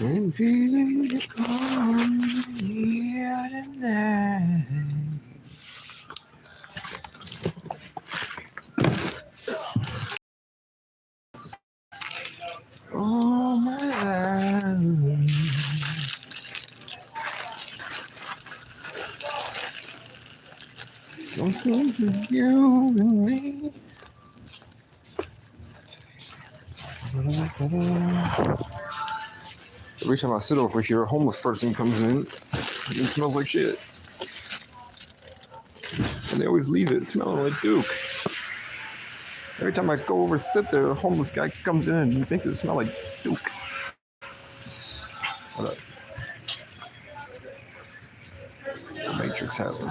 And feeling you come here tonight. Oh my life. Something for you and me. Every time I sit over here, a homeless person comes in. It smells like shit. And they always leave it smelling like Duke. Every time I go over to sit there, a homeless guy comes in and he makes it smell like Duke. What up? The Matrix has him.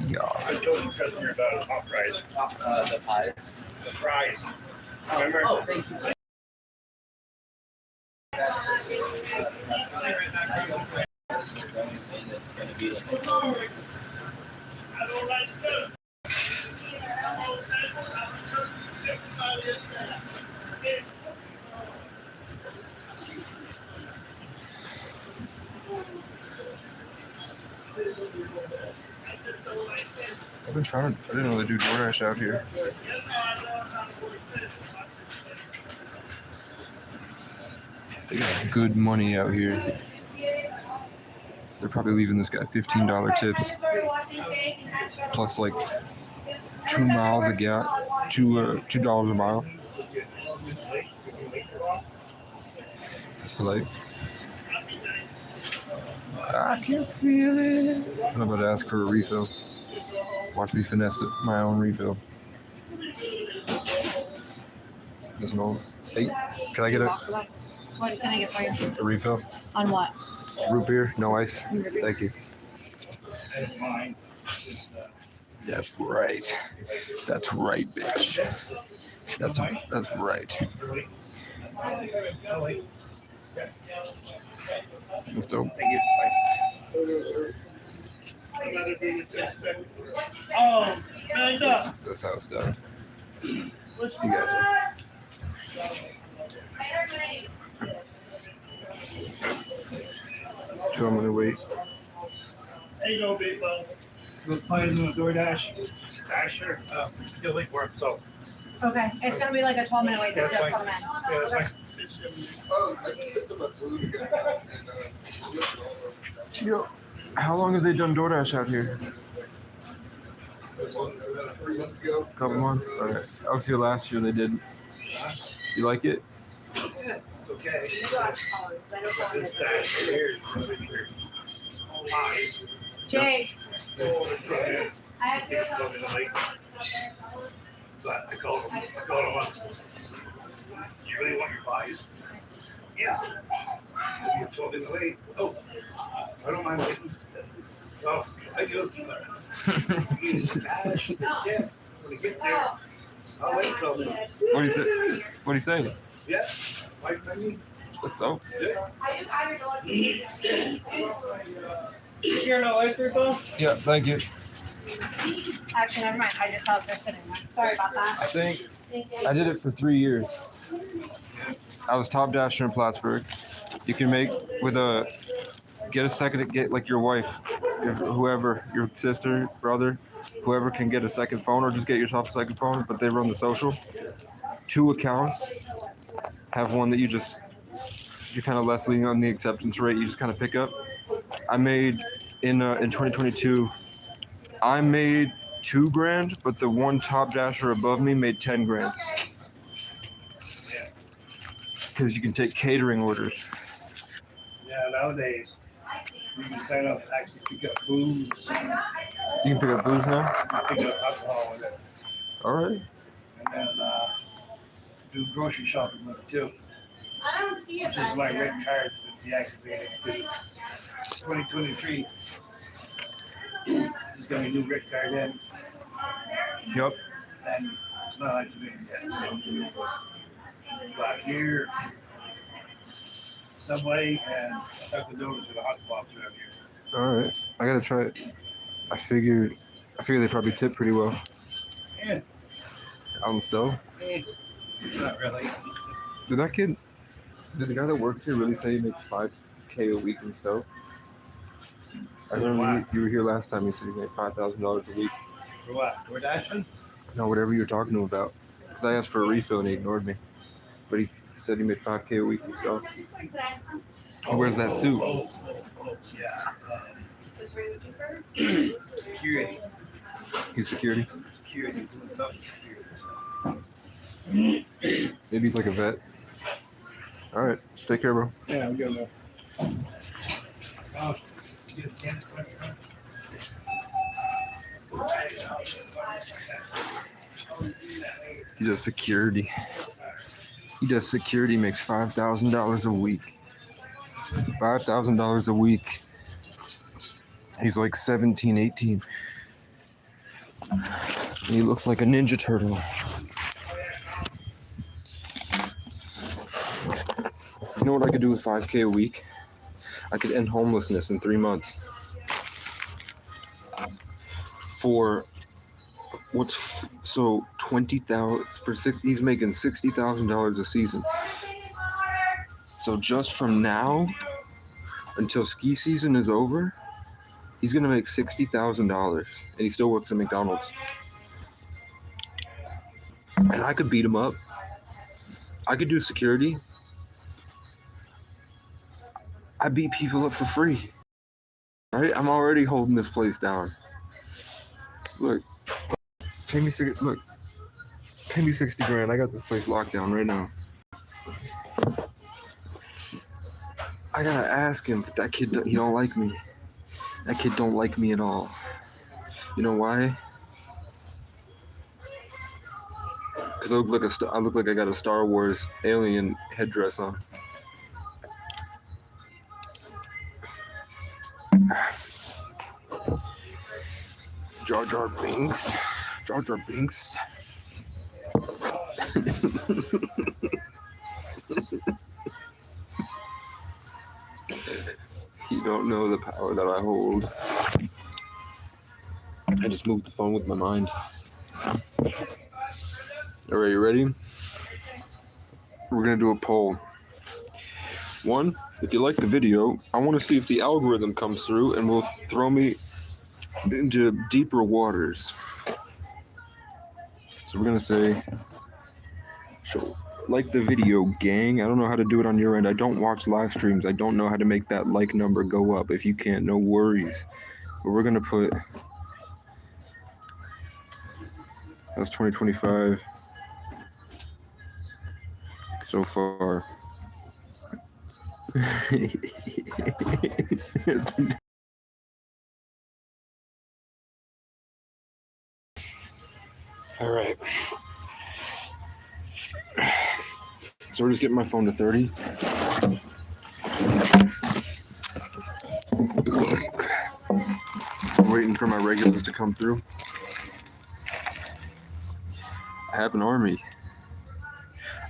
Yeah. I told the customer about hot fries. The pies. The fries. Remember? Oh, thank you. I've been trying to, I didn't know they do DoorDash out here. They got good money out here. They're probably leaving this guy $15 tips. Plus like 2 miles a gallon, $2 a mile. That's polite. I can feel it. I'm about to ask for a refill. Watch me finesse my own refill. This one. Hey, can I get What can I get for you? a refill? On what? Root beer, no ice. Thank you. That's right. That's right, bitch. That's right. That's dope. Oh, man, That's how it's done. You got So I'm gonna wait. There you go, big bro. Those players on the DoorDash. Dasher. Still wait for him, so. Okay, it's gonna be like a 12-minute wait. Yeah, Just fine. put 'em in. Yeah, that's fine. Yo, how long have they done DoorDash out here? 3 months ago. Couple months. All right. I was here last year. They did. You like it? It's okay. This Dasher here is pies. Jay, I I have to. But I called him up. You really want your pies? Yeah. You told him to wait. Oh, I don't mind waiting. Oh, I do. He's Dash, Jeff. When you get there, I'll wait till then. What do you say? What do you say? Yeah. Like me? That's dope. Yeah. You're no ice refill? Yeah. Thank you. Actually, never mind. I just thought they're sitting there. Sorry about that. I think I did it for 3 years. I was top dasher in Plattsburgh. You can make with get a second, get like your wife, whoever, your sister, brother, whoever can get a second phone, or just get yourself a second phone, but they run the social. 2 accounts. Have one that you're kind of less leaning on the acceptance rate. You just kind of pick up. I made in 2022. I made $2,000, but the one top dasher above me made $10,000. Because you can take catering orders. Yeah, nowadays, you can sign up and actually pick up booze. You can pick up booze now? Pick up alcohol with it. All right. And then do grocery shopping with it too. I don't see it. Which is my red card's been deactivated because it's 2023. There's gonna be a new red card in, Yep. and it's not activated yet. So, but here, Subway and Dunkin' Donuts are the hot spots around here. All right. I gotta try it. I figure they probably tip pretty well. And Out on the stove. not really. Did that kid? Did the guy that works here really say he makes $5K a week and stuff? I remember you were here last time. You said he made $5,000 a week. For what? We're dashing? No, whatever you were talking to him about. Because I asked for a refill and he ignored me. But he said he made $5K a week and stuff. He wears that suit. Yeah. Security. He's security. Security. Doing something security. Maybe he's like a vet. All right. Take care, bro. Yeah, we got to you get a tennis He does security. He does security, makes $5,000 a week. $5,000 a week. He's like 17, 18. He looks like a Ninja Turtle. You know what I could do with $5K a week? I could end homelessness in 3 months. For what's so 20,000 for six? He's making $60,000 a season. So just from now until ski season is over, he's gonna make $60,000, and he still works at McDonald's. And I could beat him up. I could do security. I beat people up for free. Right? I'm already holding this place down. Look, pay me 60 grand. I got this place locked down right now. I gotta ask him, but that kid, he don't like me. That kid don't like me at all. You know why? Because I look like I got a Star Wars alien headdress on. Jar Jar Binks. Jar Jar Binks. You don't know the power that I hold. I just moved the phone with my mind. Alright, you ready? We're gonna do a poll. 1, if you like the video, I want to see if the algorithm comes through and will throw me into deeper waters. So we're gonna say, so like the video, gang. I don't know how to do it on your end. I don't watch live streams. I don't know how to make that like number go up. If you can't, no worries. But we're gonna put, that's 2025 so far. All right. So we're just getting my phone to 30. I'm waiting for my regulars to come through. I have an army.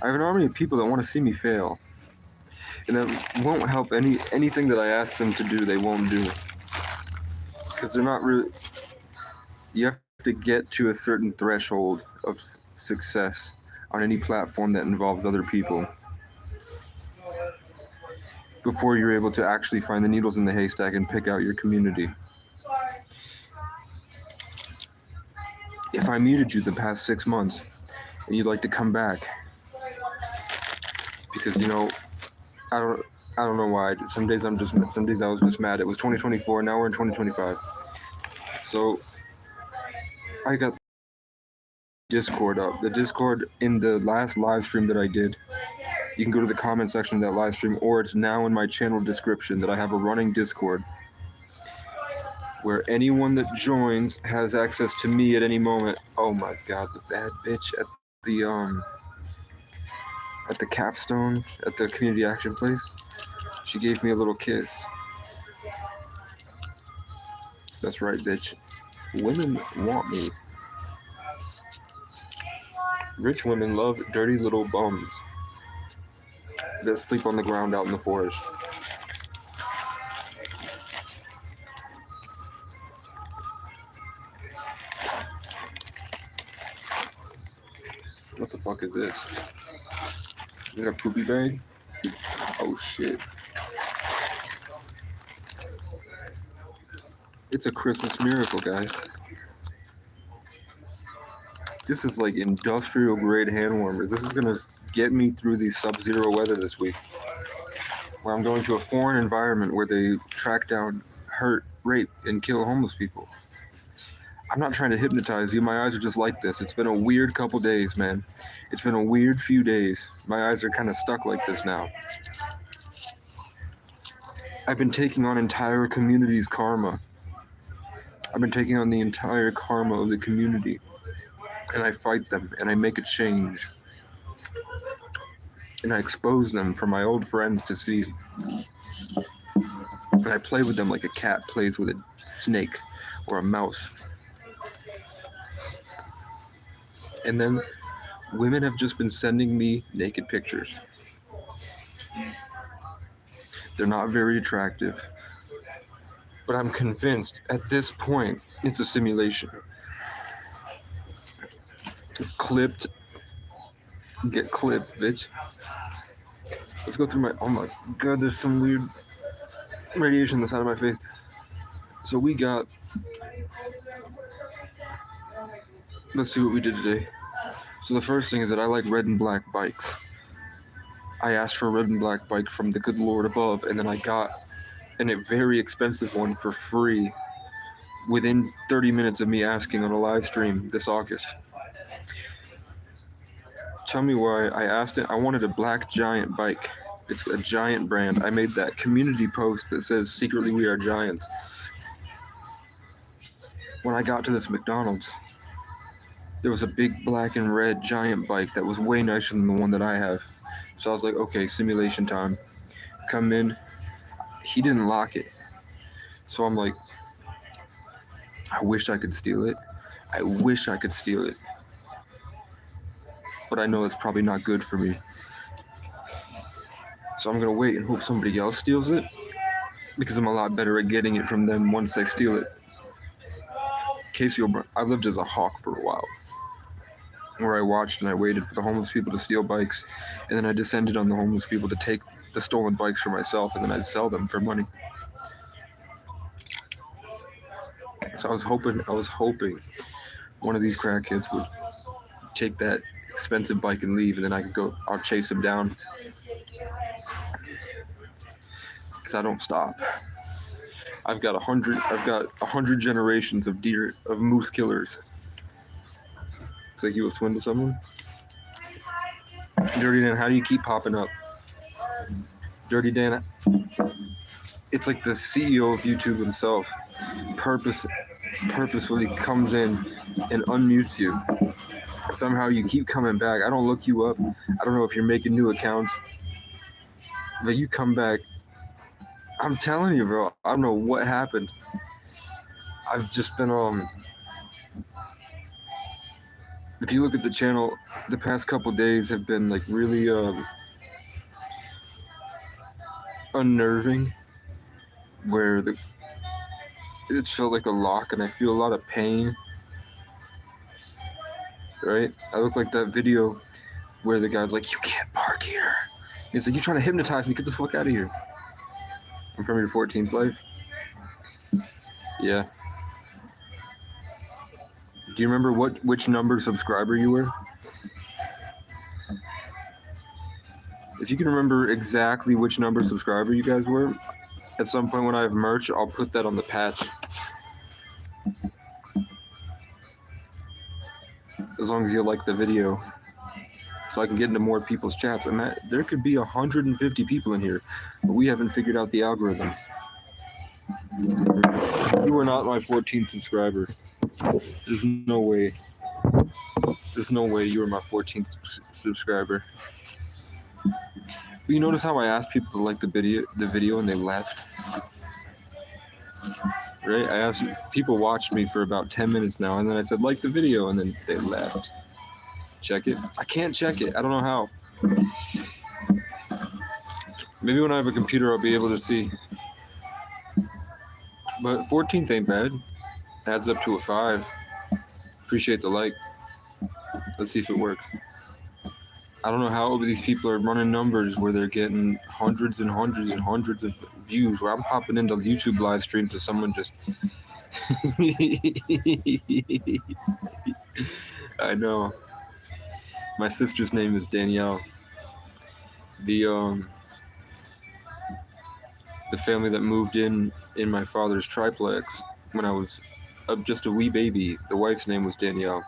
I have an army of people that want to see me fail. And that won't help anything that I ask them to do, they won't do. Because they're not really... You have to get to a certain threshold of success on any platform that involves other people before you're able to actually find the needles in the haystack and pick out your community. If I muted you the past 6 months and you'd like to come back, because I don't know why. Some days I was just mad. It was 2024, now we're in 2025. So I got Discord up. The Discord in the last live stream that I did, you can go to the comment section of that live stream, or it's now in my channel description that I have a running Discord where anyone that joins has access to me at any moment. Oh my god, the bad bitch at the capstone at the community action place, she gave me a little kiss. That's right, bitch. Women want me. Rich women love dirty little bums that sleep on the ground out in the forest. What the fuck is this? Is it a poopy bag? Oh shit. It's a Christmas miracle, guys. This is like industrial grade hand warmers. This is gonna get me through the sub-zero weather this week, where I'm going to a foreign environment where they track down, hurt, rape, and kill homeless people. I'm not trying to hypnotize you. My eyes are just like this. It's been a weird couple days, man. It's been a weird few days. My eyes are kind of stuck like this now. I've been taking on entire community's karma. I've been taking on the entire karma of the community. And I fight them, and I make a change. And I expose them for my old friends to see. And I play with them like a cat plays with a snake or a mouse. And then women have just been sending me naked pictures. They're not very attractive. But I'm convinced at this point it's a simulation. Clipped. Get clipped, bitch. Let's go through my. Oh my god, there's some weird radiation on the side of my face. So we got. Let's see what we did today. So the first thing is that I like red and black bikes. I asked for a red and black bike from the good Lord above, and then I got a very expensive one for free within 30 minutes of me asking on a live stream this August. Tell me why I asked it. I wanted a black Giant bike. It's a Giant brand. I made that community post that says secretly we are giants. When I got to this McDonald's, there was a big black and red Giant bike that was way nicer than the one that I have. So I was like, okay, simulation time. Come in. He didn't lock it. So I'm like, I wish I could steal it. I wish I could steal it. But I know it's probably not good for me. So I'm gonna wait and hope somebody else steals it, because I'm a lot better at getting it from them once they steal it. Casey O'Brien, I lived as a hawk for a while, where I watched and I waited for the homeless people to steal bikes, and then I descended on the homeless people to take the stolen bikes for myself, and then I'd sell them for money. So I was hoping one of these crackheads would take that expensive bike and leave, and then I'll chase him down. Because I don't stop. I've got 100 generations of moose killers. Looks like you will swindle someone. Dirty Dan, how do you keep popping up? Dirty Dan, it's like the CEO of YouTube himself purposefully comes in and unmutes you. Somehow you keep coming back. I don't look you up. I don't know if you're making new accounts, but you come back. I'm telling you, bro, I don't know what happened. I've just been if you look at the channel, the past couple days have been like really unnerving, where it felt like a lock and I feel a lot of pain. Right? I look like that video where the guy's like, you can't park here. He's like, you're trying to hypnotize me, get the fuck out of here. I'm from your 14th life. Yeah. Do you remember which number subscriber you were? If you can remember exactly which number subscriber you guys were, at some point when I have merch, I'll put that on the patch. As long as you like the video, so I can get into more people's chats. There could be 150 people in here, but we haven't figured out the algorithm. You are not my 14th subscriber. There's no way. There's no way you are my 14th subscriber. But you notice how I asked people to like the video and they left? Right? I asked people watched me for about 10 minutes now, and then I said like the video, and then they left. Check it. I can't check it. I don't know how. Maybe when I have a computer, I'll be able to see. But 14th ain't bad. Adds up to a 5. Appreciate the like. Let's see if it works. I don't know how these people are running numbers where they're getting hundreds and hundreds and hundreds of views. Where I'm popping into YouTube live streams of someone just. I know. My sister's name is Danielle. The family that moved in my father's triplex when I was just a wee baby. The wife's name was Danielle.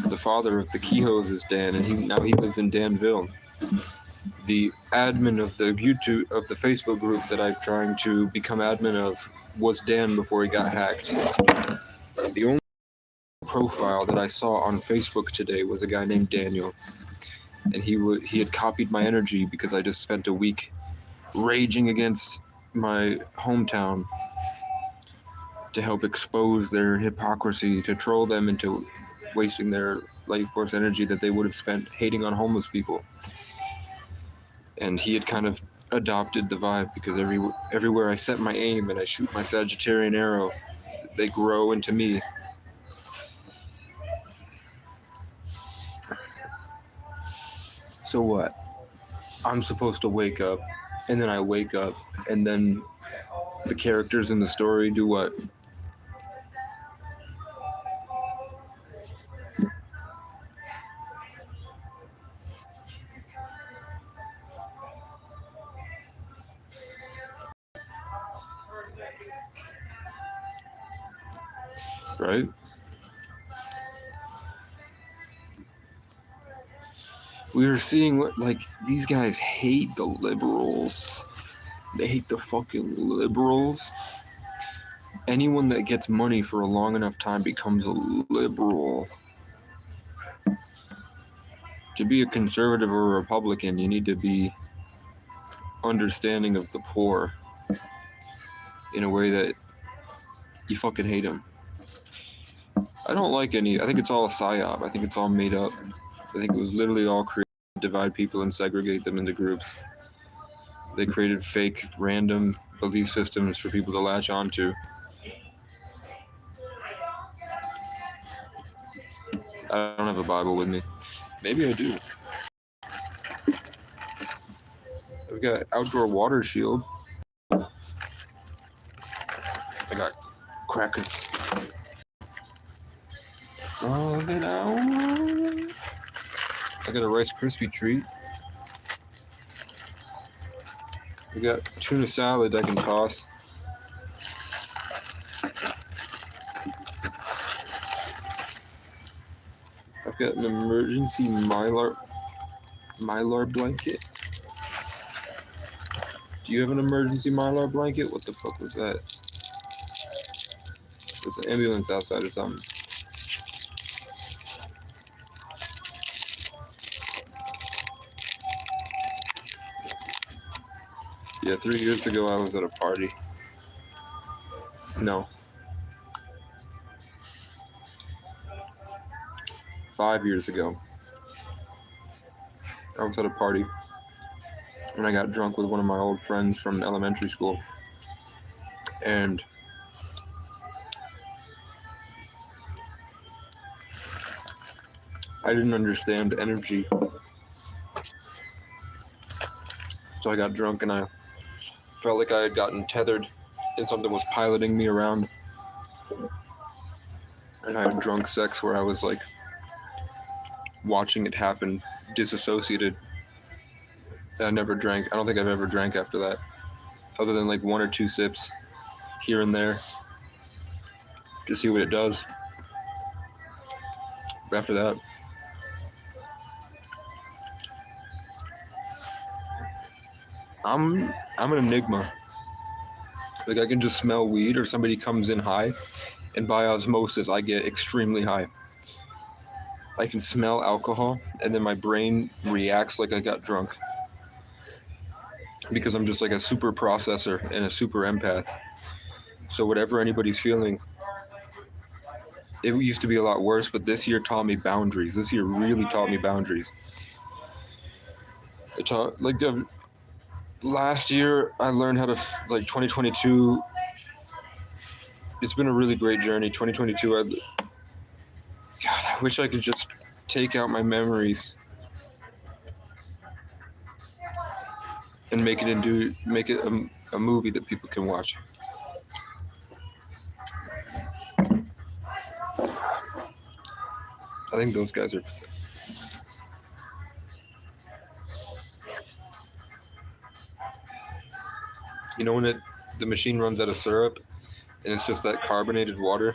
The father of the Kehoes is Dan, and now he lives in Danville. The admin of the Facebook group that I'm trying to become admin of was Dan before he got hacked. The only profile that I saw on Facebook today was a guy named Daniel, and he had copied my energy because I just spent a week raging against my hometown to help expose their hypocrisy, to troll them into wasting their life force energy that they would have spent hating on homeless people. And he had kind of adopted the vibe because everywhere I set my aim and I shoot my Sagittarian arrow, they grow into me. So what? I'm supposed to wake up, and then I wake up, and then the characters in the story do what? Right? We were seeing what, like, these guys hate the liberals. They hate the fucking liberals. Anyone that gets money for a long enough time becomes a liberal. To be a conservative or a Republican, you need to be understanding of the poor in a way that you fucking hate them. I don't like I think it's all a psyop. I think it's all made up. I think it was literally all created to divide people and segregate them into groups. They created fake, random belief systems for people to latch onto. I don't have a Bible with me. Maybe I do. I've got outdoor water shield. I got crackers. Oh, then I got a Rice Krispie treat. We got tuna salad I can toss. I've got an emergency Mylar blanket. Do you have an emergency Mylar blanket? What the fuck was that? There's an ambulance outside or something. Yeah, 3 years ago I was at a party. No. 5 years ago. I was at a party and I got drunk with one of my old friends from elementary school. And I didn't understand energy. So I got drunk and I felt like I had gotten tethered and something was piloting me around. And I had drunk sex where I was like watching it happen, disassociated. I never drank. I don't think I've ever drank after that, other than like 1 or 2 sips here and there to see what it does. But after that, I'm an enigma. Like I can just smell weed, or somebody comes in high, and by osmosis I get extremely high. I can smell alcohol, and then my brain reacts like I got drunk. Because I'm just like a super processor and a super empath. So whatever anybody's feeling, it used to be a lot worse, but this year taught me boundaries. This year really taught me boundaries. It taught, like, last year I learned how to, like, 2022, it's been a really great journey. 2022, God, I wish I could just take out my memories and make it a movie that people can watch. I think those guys are. You know when the machine runs out of syrup and it's just that carbonated water?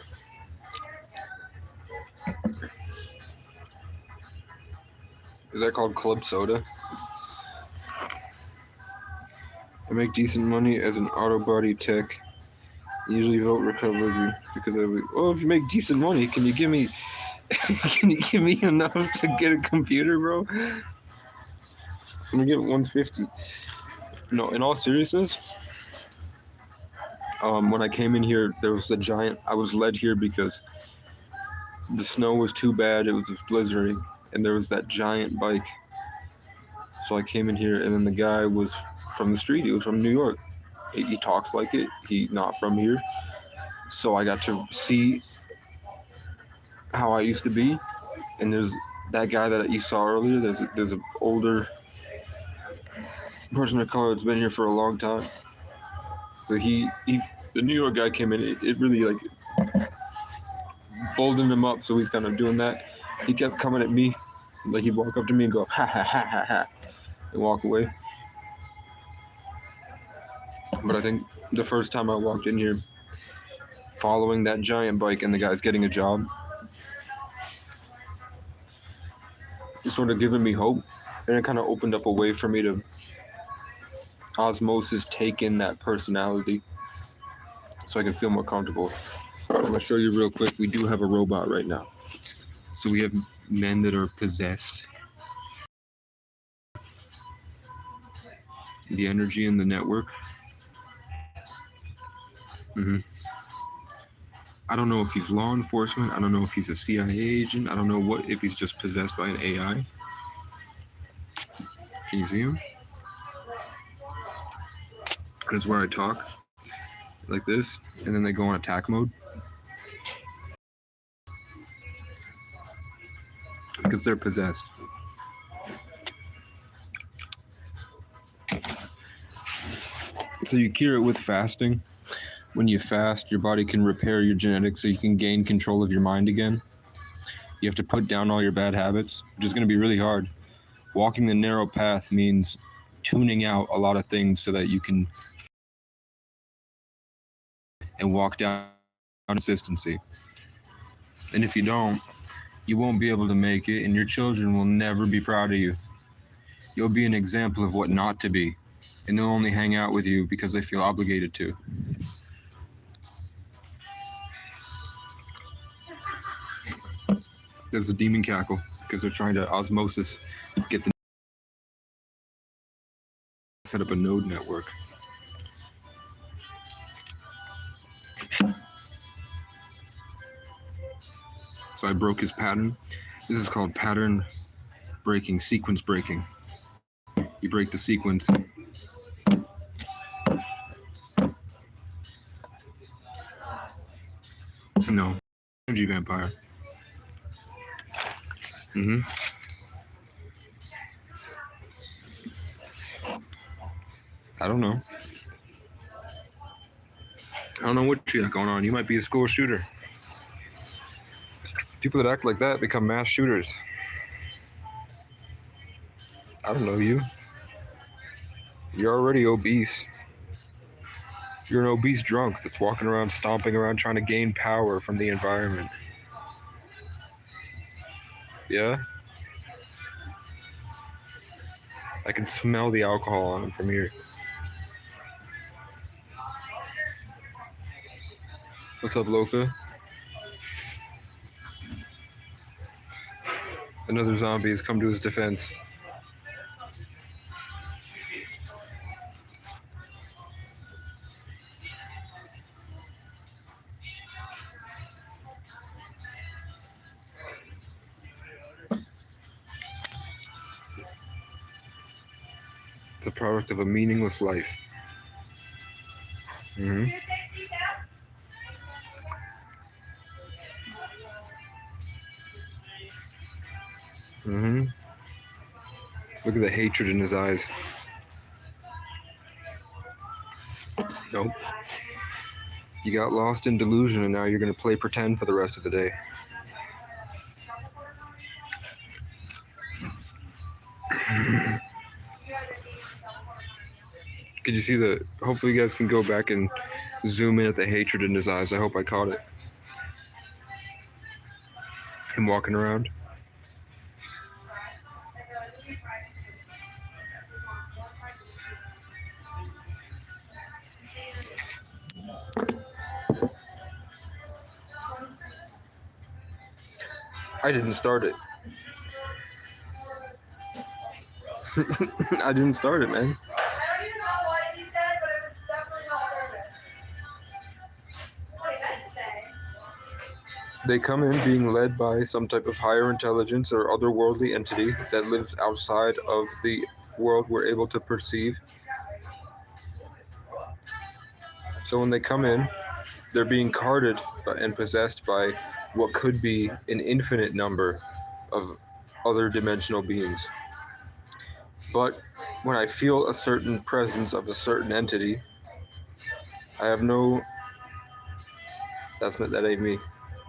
Is that called club soda? I make decent money as an auto body tech. Usually vote recovery because if you make decent money, can you give me enough to get a computer, bro? Can you get 150? No, in all seriousness, when I came in here, there was a giant. I was led here because the snow was too bad. It was blizzarding, and there was that giant bike. So I came in here, and then the guy was from the street. He was from New York. He talks like it. He not from here. So I got to see how I used to be. And there's that guy that you saw earlier. There's an older person of color that's been here for a long time. So the New York guy came in. It really like boldened him up. So he's kind of doing that. He kept coming at me. Like he'd walk up to me and go ha ha ha ha ha, and walk away. But I think the first time I walked in here, following that giant bike and the guy's getting a job, it's sort of given me hope, and it kind of opened up a way for me to osmosis take in that personality so I can feel more comfortable. I'm going to show you real quick. We do have a robot right now. So we have men that are possessed. The energy in the network. I don't know if he's law enforcement. I don't know if he's a CIA agent. I don't know if he's just possessed by an AI. Can you see him? That's where I talk like this, and then they go on attack mode. Because they're possessed. So you cure it with fasting. When you fast, your body can repair your genetics so you can gain control of your mind again. You have to put down all your bad habits, which is going to be really hard. Walking the narrow path means tuning out a lot of things so that you can and walk down consistency. And if you don't, you won't be able to make it, and your children will never be proud of you. You'll be an example of what not to be, and they'll only hang out with you because they feel obligated to. There's a demon cackle because they're trying to osmosis get the set up a node network. So I broke his pattern. This is called pattern breaking, sequence breaking. You break the sequence. No, energy vampire. I don't know. I don't know what you got going on. You might be a school shooter. People that act like that become mass shooters. I don't know you. You're already obese. You're an obese drunk that's walking around, stomping around, trying to gain power from the environment. Yeah? I can smell the alcohol on him from here. What's up, Loka? Another zombie has come to his defense. It's a product of a meaningless life. Mm-hmm. Look at the hatred in his eyes. Nope. You got lost in delusion, and now you're gonna play pretend for the rest of the day. Could you see the? Hopefully, you guys can go back and zoom in at the hatred in his eyes. I hope I caught it. Him walking around. I didn't start it. I didn't start it, man. I don't even know what he said, but it was definitely not service. What he meant to say. They come in being led by some type of higher intelligence or otherworldly entity that lives outside of the world we're able to perceive. So when they come in, they're being carded and possessed by what could be an infinite number of other dimensional beings. But when I feel a certain presence of a certain entity, I have no. That ain't me.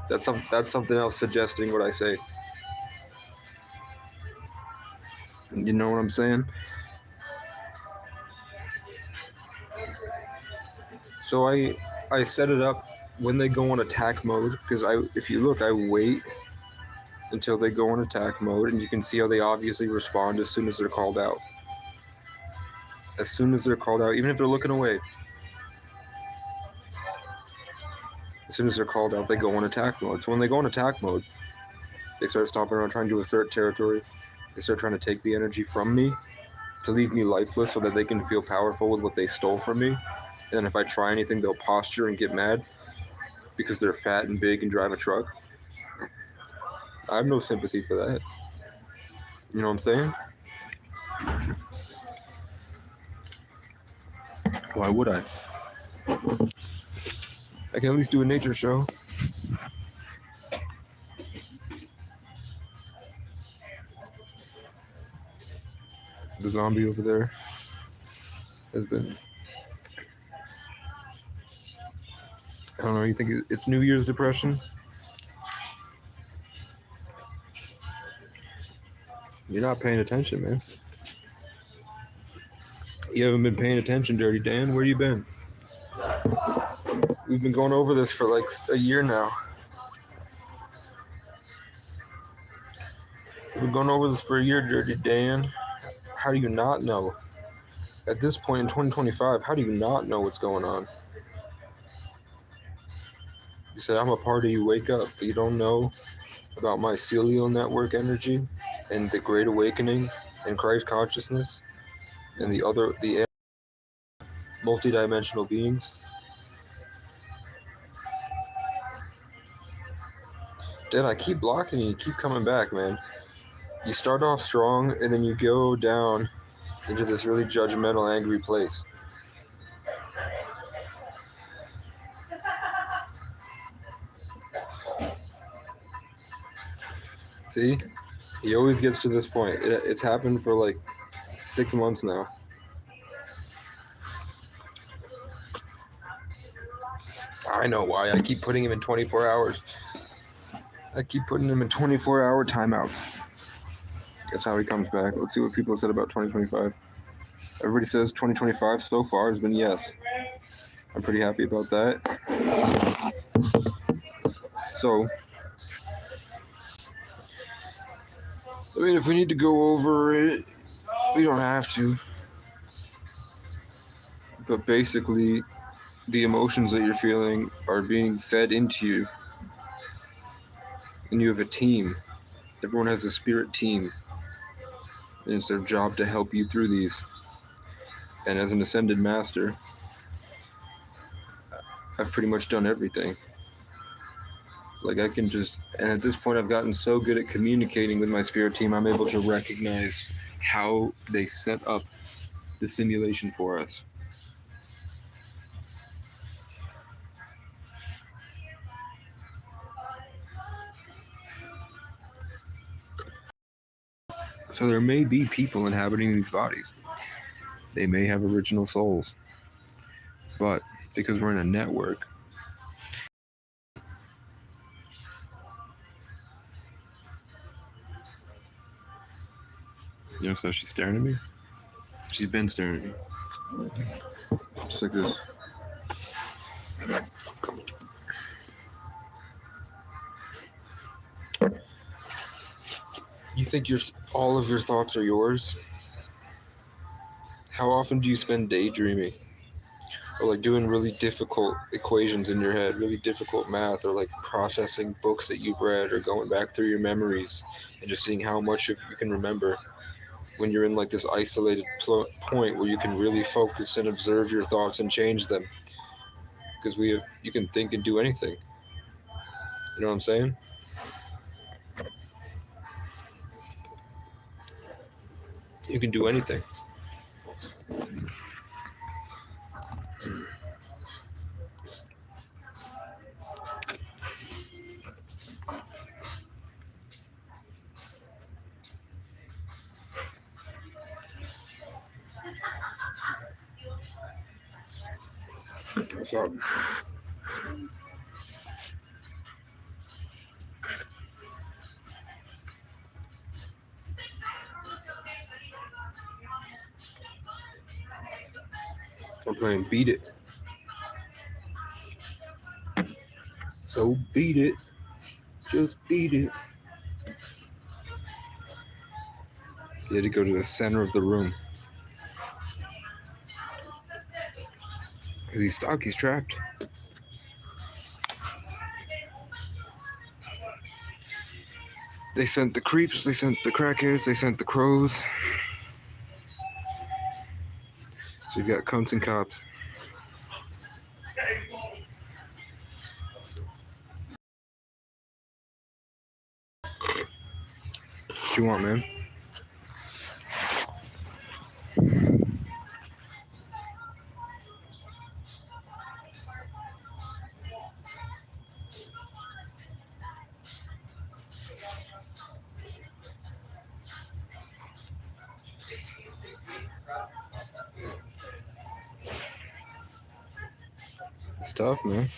That's something else suggesting what I say. You know what I'm saying? So I set it up when they go on attack mode, because if you look, I wait until they go on attack mode, and you can see how they obviously respond as soon as they're called out. As soon as they're called out, even if they're looking away, as soon as they're called out, they go on attack mode. So when they go on attack mode, they start stomping around trying to assert territory. They start trying to take the energy from me to leave me lifeless so that they can feel powerful with what they stole from me. And then if I try anything, they'll posture and get mad because they're fat and big and drive a truck. I have no sympathy for that. You know what I'm saying? Why would I? I can at least do a nature show. The zombie over there has been. I don't know, you think it's New Year's depression? You're not paying attention, man. You haven't been paying attention, Dirty Dan. Where you been? We've been going over this for like a year now. We've been going over this for a year, Dirty Dan. How do you not know? At this point in 2025, how do you not know what's going on? You said, I'm a part of you, wake up. But you don't know about mycelial network energy and the Great Awakening and Christ consciousness and the multidimensional beings. Dan, I keep blocking you keep coming back, man. You start off strong and then you go down into this really judgmental, angry place. See? He always gets to this point. It's happened for like 6 months now. I know why. I keep putting him in 24 hours. I keep putting him in 24-hour timeouts. That's how he comes back. Let's see what people said about 2025. Everybody says 2025 so far has been yes. I'm pretty happy about that. So, I mean, if we need to go over it, we don't have to. But basically, the emotions that you're feeling are being fed into you. And you have a team. Everyone has a spirit team. And it's their job to help you through these. And as an ascended master, I've pretty much done everything. Like I can just, and at this point I've gotten so good at communicating with my spirit team, I'm able to recognize how they set up the simulation for us. So there may be people inhabiting these bodies. They may have original souls. But because we're in a network, you know, so she's staring at me. She's been staring at me. Just like this. You think all of your thoughts are yours? How often do you spend daydreaming? Or like doing really difficult equations in your head, really difficult math, or like processing books that you've read, or going back through your memories and just seeing how much of you can remember when you're in like this isolated point where you can really focus and observe your thoughts and change them? Because you can think and do anything. You know what I'm saying? You can do anything. What's up? I'm playing Beat It. So beat it. Just beat it. You had to go to the center of the room. Because he's stuck, he's trapped. They sent the creeps, they sent the crackheads, they sent the crows. So you've got cunts and cops. What you want, man? It's tough, man.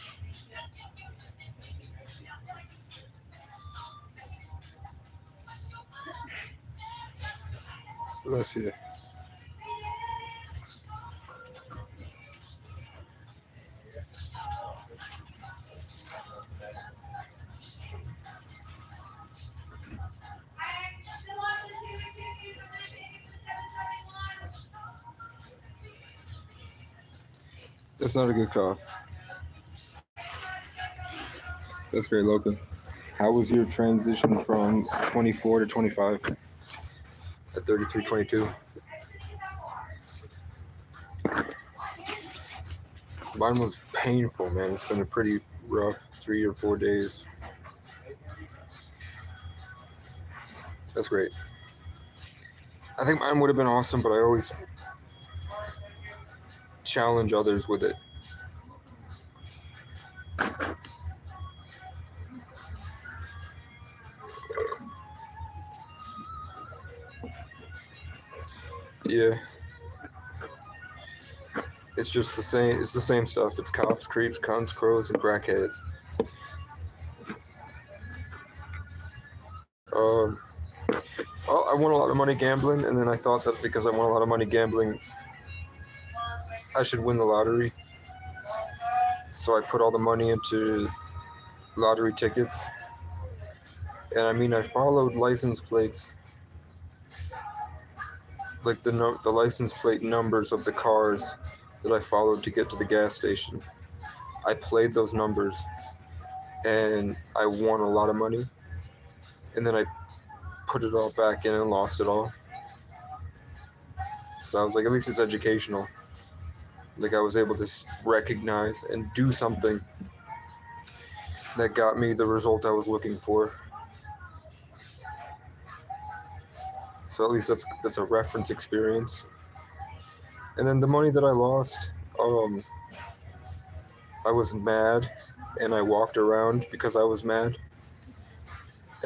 Bless you. That's not a good cough. That's great, Loca. How was your transition from 24 to 25 at 33, 22? Mine was painful, man. It's been a pretty rough 3 or 4 days. That's great. I think mine would have been awesome, but I always challenge others with it. Yeah. It's just the same. It's the same stuff. It's cops, creeps, cunts, crows, and crackheads. Well, I won a lot of money gambling, and then I thought that because I won a lot of money gambling, I should win the lottery. So I put all the money into lottery tickets. And I mean, I followed license plates, like the license plate numbers of the cars that I followed to get to the gas station. I played those numbers, and I won a lot of money. And then I put it all back in and lost it all. So I was like, at least it's educational. Like I was able to recognize and do something that got me the result I was looking for. So at least that's a reference experience. And then the money that I lost, I was mad, and I walked around because I was mad.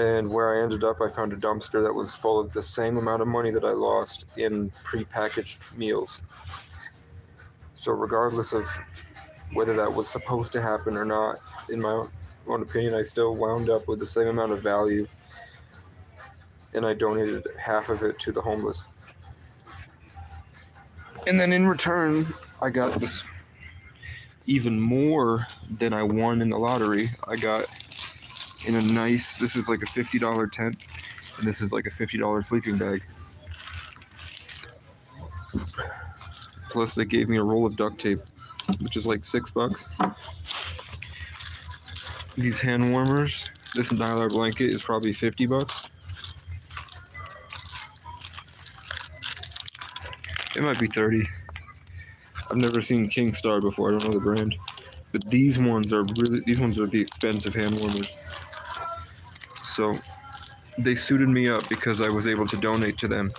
And where I ended up, I found a dumpster that was full of the same amount of money that I lost in prepackaged meals. So regardless of whether that was supposed to happen or not, in my own opinion, I still wound up with the same amount of value, and I donated half of it to the homeless. And then in return, I got this even more than I won in the lottery. I got in a nice, this is like a $50 tent, and this is like a $50 sleeping bag. Plus they gave me a roll of duct tape, which is like $6. These hand warmers, this Nylar blanket is probably $50. It might be 30. I've never seen King Star before, I don't know the brand. But these ones are the expensive hand warmers. So they suited me up because I was able to donate to them.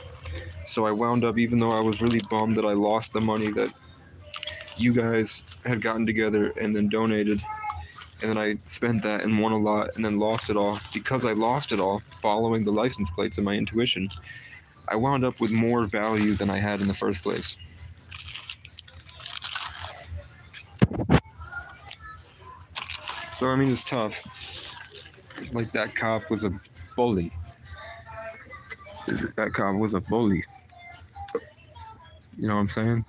So I wound up, even though I was really bummed that I lost the money that you guys had gotten together and then donated, and then I spent that and won a lot and then lost it all. Because I lost it all following the license plates and my intuition, I wound up with more value than I had in the first place. So I mean, it's tough. Like, that cop was a bully. That cop was a bully. You know what I'm saying?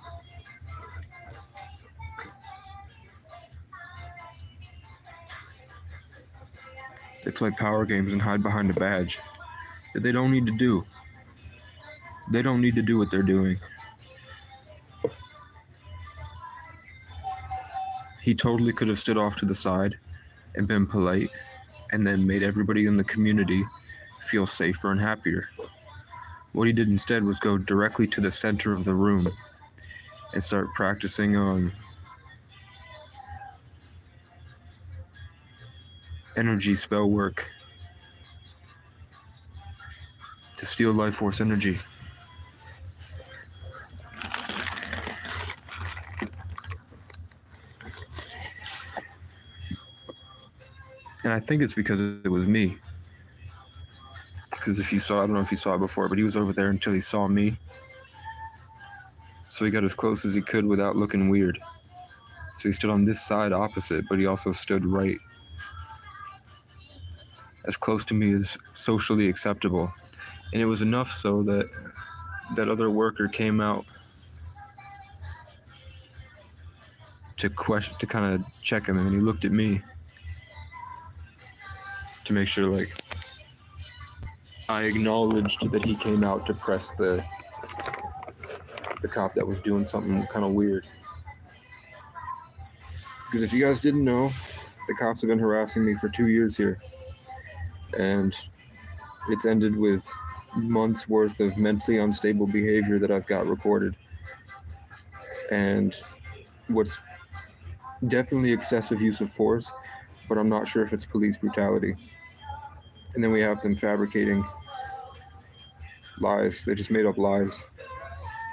They play power games and hide behind a badge that they don't need to do. They don't need to do what they're doing. He totally could have stood off to the side and been polite and then made everybody in the community feel safer and happier. What he did instead was go directly to the center of the room and start practicing on energy spell work to steal life force energy. And I think it's because it was me. Because if you saw, I don't know if you saw it before, but he was over there until he saw me. So he got as close as he could without looking weird. So he stood on this side opposite, but he also stood right as close to me as socially acceptable. And it was enough so that that other worker came out to kind of check him, and then he looked at me to make sure, like, I acknowledged that he came out to press the cop that was doing something kind of weird. Because if you guys didn't know, the cops have been harassing me for 2 years here. And it's ended with months worth of mentally unstable behavior that I've got recorded. And what's definitely excessive use of force, but I'm not sure if it's police brutality. And then we have them fabricating lies. They just made up lies,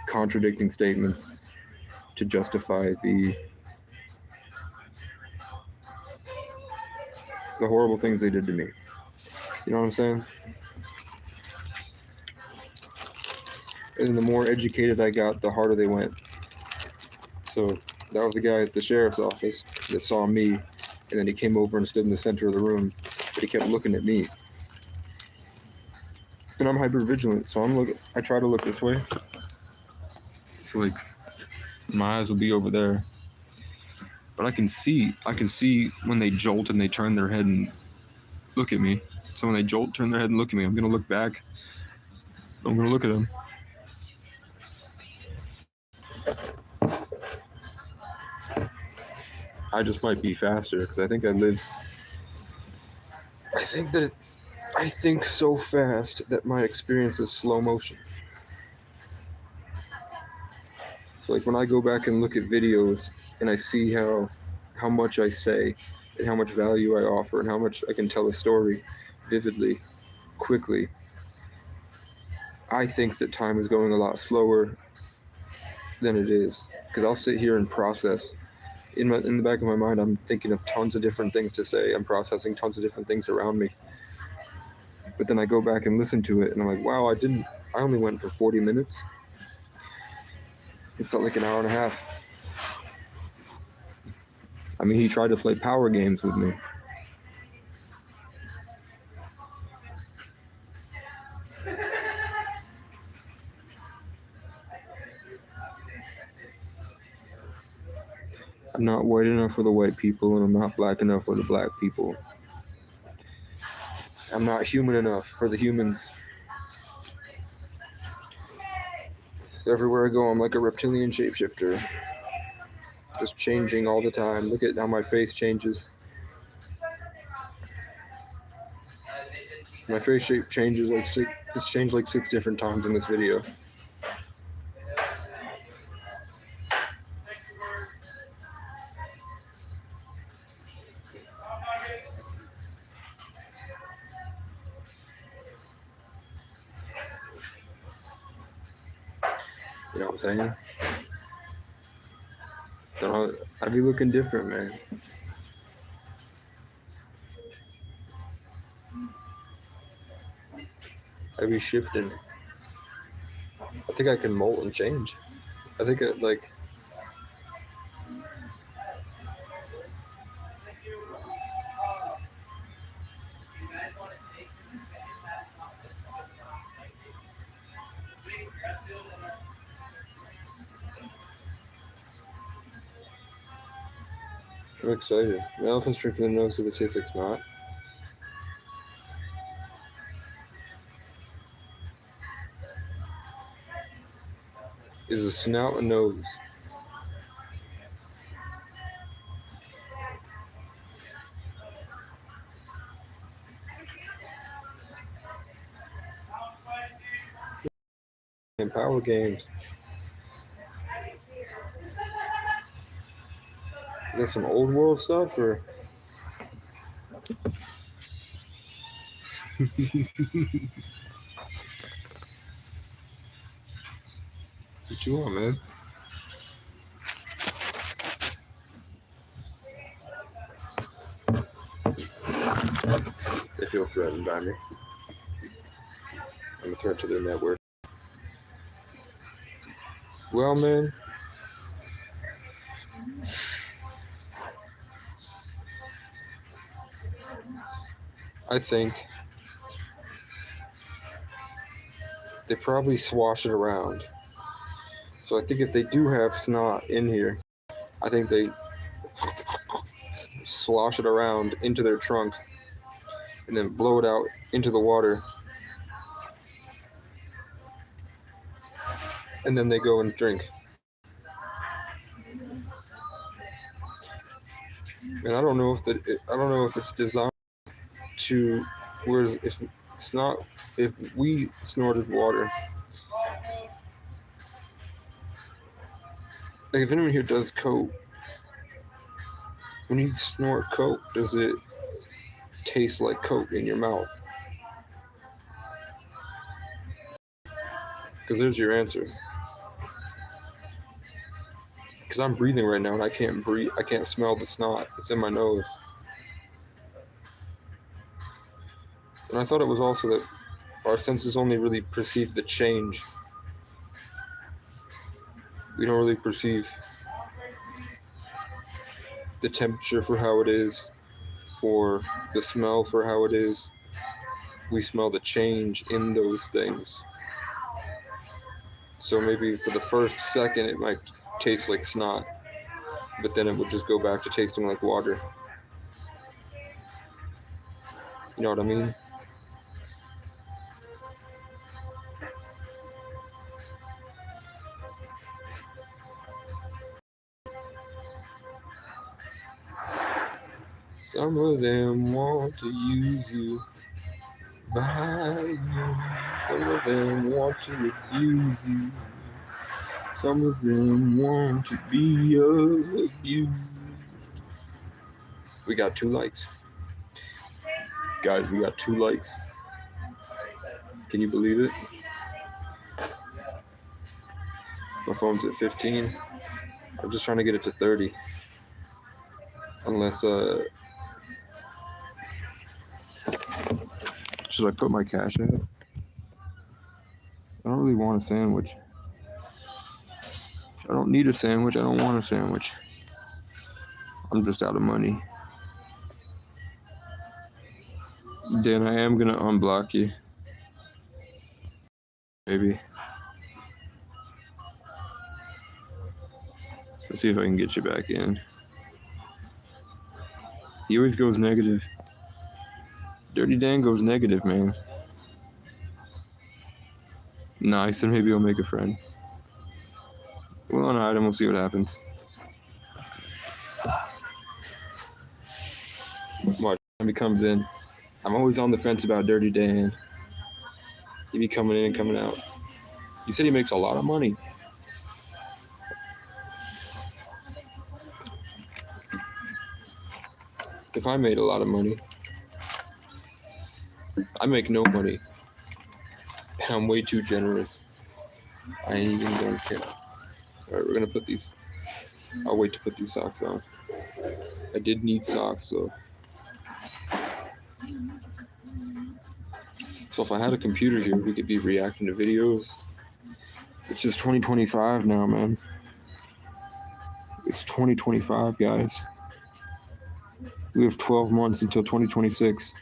contradicting statements to justify the horrible things they did to me. You know what I'm saying? And then the more educated I got, the harder they went. So that was the guy at the sheriff's office that saw me, and then he came over and stood in the center of the room, but he kept looking at me. And I'm hyper vigilant, so I try to look this way. So, like, my eyes will be over there. But I can see when they jolt and they turn their head and look at me. So when they jolt, turn their head and look at me, I'm gonna look back. I'm gonna look at them. I just might be faster because I think I think so fast that my experience is slow motion. So, like, when I go back and look at videos and I see how much I say and how much value I offer and how much I can tell a story vividly, quickly, I think that time is going a lot slower than it is. Because I'll sit here and process. In the back of my mind, I'm thinking of tons of different things to say. I'm processing tons of different things around me. But then I go back and listen to it, and I'm like, wow, I only went for 40 minutes. It felt like an hour and a half. I mean, he tried to play power games with me. I'm not white enough for the white people, and I'm not black enough for the black people. I'm not human enough for the humans. Everywhere I go, I'm like a reptilian shapeshifter. Just changing all the time. Look at how my face changes. My face shape changes like it's changed like 6 different times in this video. You know what I'm saying? I'd be looking different, man. I'd be shifting. I think I can molt and change. I think it like. I'm excited. The elephant's drinking the nose because it tastes like snot. Is a snout a nose? In power games. Is that some old world stuff or? What you want, man? They feel threatened by me. I'm a threat to their network. Well, man. I think they probably swash it around. So I think if they do have snot in here, I think they slosh it around into their trunk and then blow it out into the water. And then they go and drink. And I don't know if it's designed to, whereas if it's not, if we snorted water, like if anyone here does coke, when you snort coke, does it taste like coke in your mouth? Because there's your answer. Because I'm breathing right now and I can't breathe. I can't smell the snot. It's in my nose. And I thought it was also that our senses only really perceive the change. We don't really perceive the temperature for how it is or the smell for how it is. We smell the change in those things. So maybe for the first second it might taste like snot, but then it would just go back to tasting like water. You know what I mean? Some of them want to use you, buy you. Some of them want to abuse you. Some of them want to be abused. We got 2 likes. Guys, we got 2 likes. Can you believe it? My phone's at 15. I'm just trying to get it to 30. Unless, just should I put my cash at? I don't really want a sandwich. I don't need a sandwich. I don't want a sandwich. I'm just out of money. Dan, I am gonna unblock you. Maybe. Let's see if I can get you back in. He always goes negative. Dirty Dan goes negative, man. Nah, he said maybe he'll make a friend. We'll unhide him, we'll see what happens. Watch, when he comes in. I'm always on the fence about Dirty Dan. He be coming in and coming out. He said he makes a lot of money. If I made a lot of money, I make no money. And I'm way too generous. I ain't even gonna care. Alright, we're gonna put these. I'll wait to put these socks on. I did need socks though. So if I had a computer here, we could be reacting to videos. It's just 2025 now, man. It's 2025, guys. We have 12 months until 2026.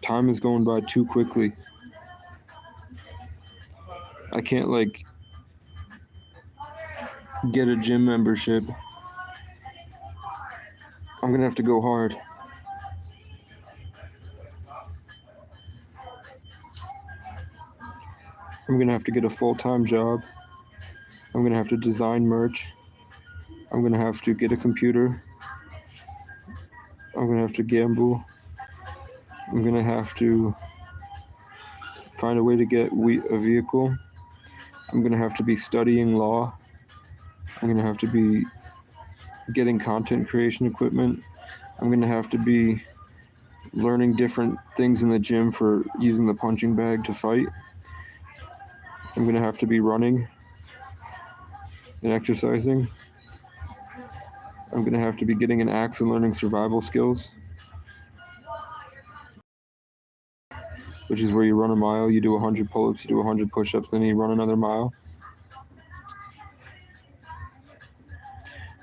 Time is going by too quickly. I can't, like, get a gym membership. I'm gonna have to go hard. I'm gonna have to get a full-time job. I'm gonna have to design merch. I'm gonna have to get a computer. I'm gonna have to gamble. I'm gonna have to find a way to get a vehicle. I'm gonna have to be studying law. I'm gonna have to be getting content creation equipment. I'm gonna have to be learning different things in the gym for using the punching bag to fight. I'm gonna have to be running and exercising. I'm gonna have to be getting an axe and learning survival skills, which is where you run a mile, you do 100 pull-ups, you do 100 push-ups, then you run another mile.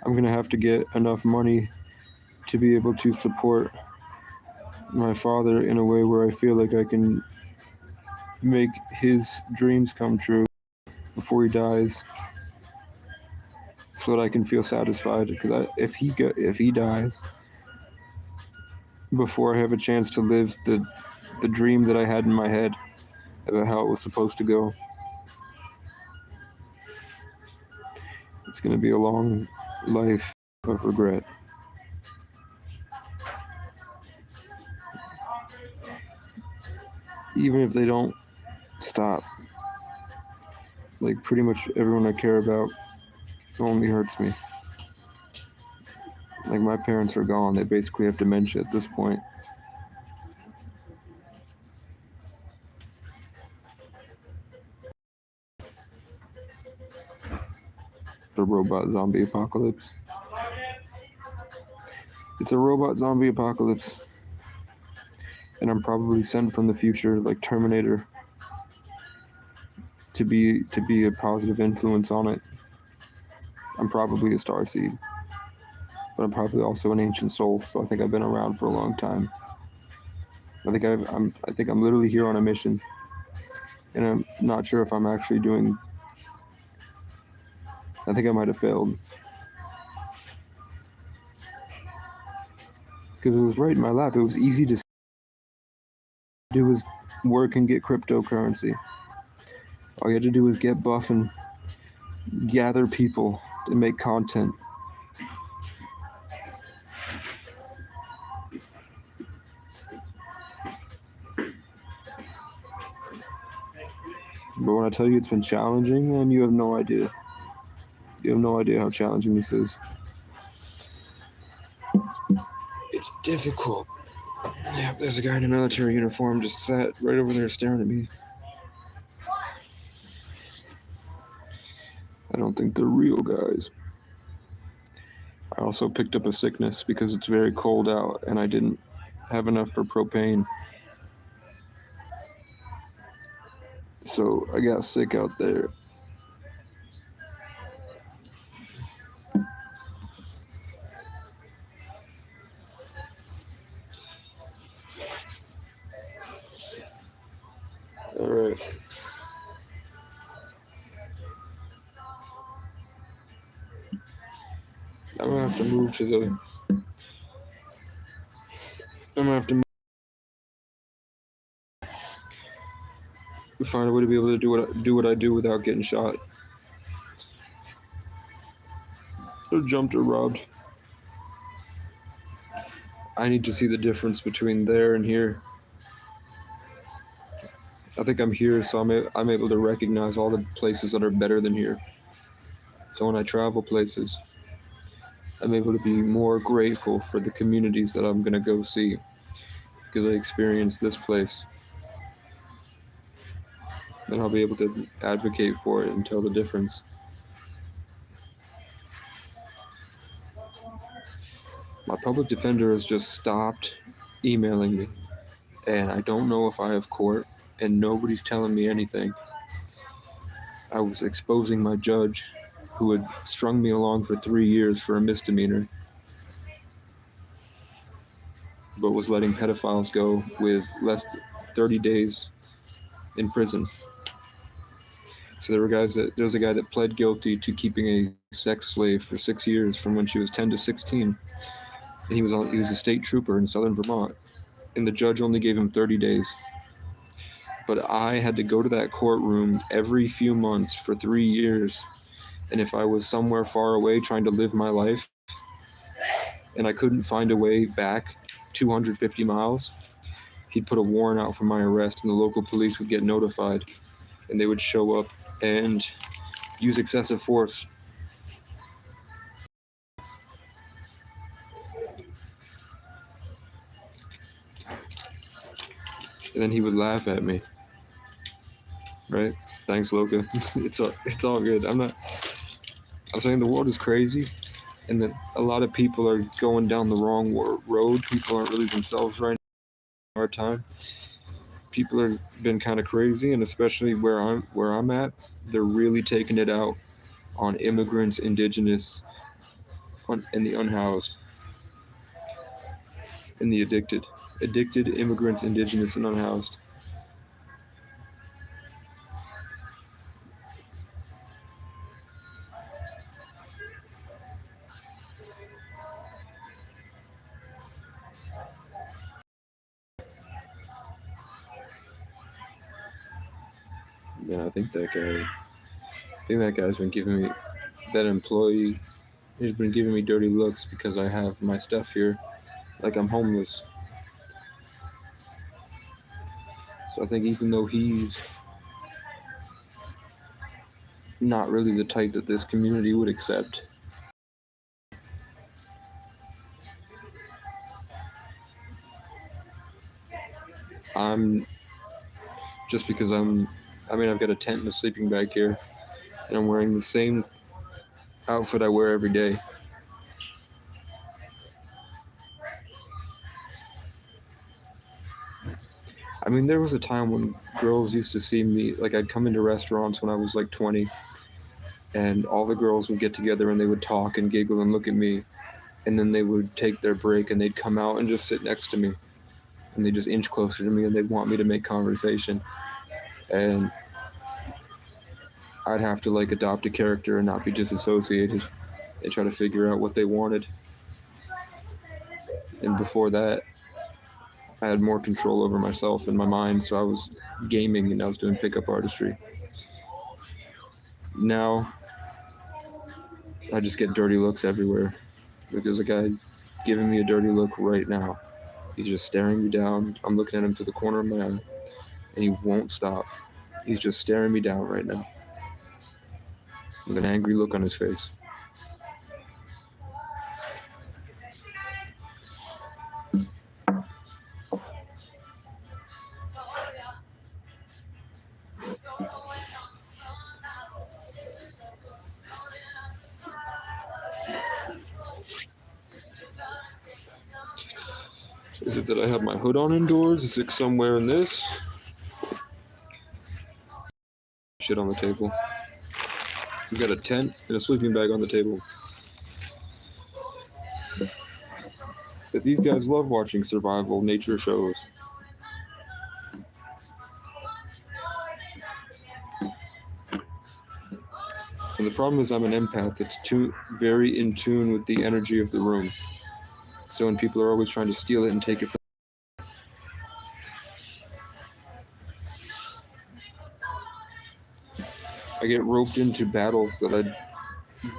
I'm gonna have to get enough money to be able to support my father in a way where I feel like I can make his dreams come true before he dies, so that I can feel satisfied. Because if he dies before I have a chance to live the dream that I had in my head about how it was supposed to go, it's gonna be a long life of regret. Even if they don't stop. Like, pretty much everyone I care about only hurts me. Like, my parents are gone. They basically have dementia at this point. The robot zombie apocalypse. It's a robot zombie apocalypse. And I'm probably sent from the future, like Terminator, to be a positive influence on it. I'm probably a starseed, but I'm probably also an ancient soul. So I think I've been around for a long time. I think I'm literally here on a mission, and I'm not sure if I'm actually doing. I think I might have failed, because it was right in my lap. It was easy to do was work and get cryptocurrency. All you had to do was get buff and gather people and make content. But when I tell you it's been challenging, then you have no idea. You have no idea how challenging this is. It's difficult. Yeah, there's a guy in a military uniform just sat right over there staring at me. I don't think they're real guys. I also picked up a sickness because it's very cold out and I didn't have enough for propane. So I got sick out there. All right. I'm gonna have to move to the. I'm gonna have to find a way to be able to do what I do without getting shot, or jumped or robbed. I need to see the difference between there and here. I think I'm here, so I'm able to recognize all the places that are better than here. So when I travel places, I'm able to be more grateful for the communities that I'm gonna go see because I experienced this place. Then I'll be able to advocate for it and tell the difference. My public defender has just stopped emailing me, and I don't know if I have court, and nobody's telling me anything. I was exposing my judge, who had strung me along for 3 years for a misdemeanor, but was letting pedophiles go with less than 30 days in prison. So there was a guy that pled guilty to keeping a sex slave for 6 years from when she was 10 to 16, and he was a state trooper in southern Vermont, and the judge only gave him 30 days. But I had to go to that courtroom every few months for 3 years, and if I was somewhere far away trying to live my life, and I couldn't find a way back 250 miles, he'd put a warrant out for my arrest, and the local police would get notified, and they would show up and use excessive force. And then he would laugh at me. Right? Thanks, Loka. It's all good. I'm saying the world is crazy, and that a lot of people are going down the wrong road. People aren't really themselves right now. Hard time. People have been kind of crazy, and especially where I'm at, they're really taking it out on immigrants, indigenous, and the unhoused, and the addicted, immigrants, indigenous, and unhoused. Yeah, I think that guy's been giving me, that employee, he's been giving me dirty looks because I have my stuff here, like I'm homeless. So I think even though he's not really the type that this community would accept, I'm just because I've got a tent and a sleeping bag here, and I'm wearing the same outfit I wear every day. I mean, there was a time when girls used to see me, like I'd come into restaurants when I was like 20, and all the girls would get together and they would talk and giggle and look at me, and then they would take their break and they'd come out and just sit next to me, and they'd just inch closer to me and they'd want me to make conversation, and I'd have to like adopt a character and not be disassociated and try to figure out what they wanted. And before that, I had more control over myself and my mind, so I was gaming and I was doing pickup artistry. Now, I just get dirty looks everywhere. Like there's a guy giving me a dirty look right now. He's just staring me down. I'm looking at him through the corner of my eye, and he won't stop. He's just staring me down right now with an angry look on his face. it that I have my hood on indoors? Is it somewhere in this? Shit on the table. We got a tent and a sleeping bag on the table. But these guys love watching survival nature shows. And the problem is I'm an empath that's very in tune with the energy of the room. So when people are always trying to steal it and take it from I get roped into battles that I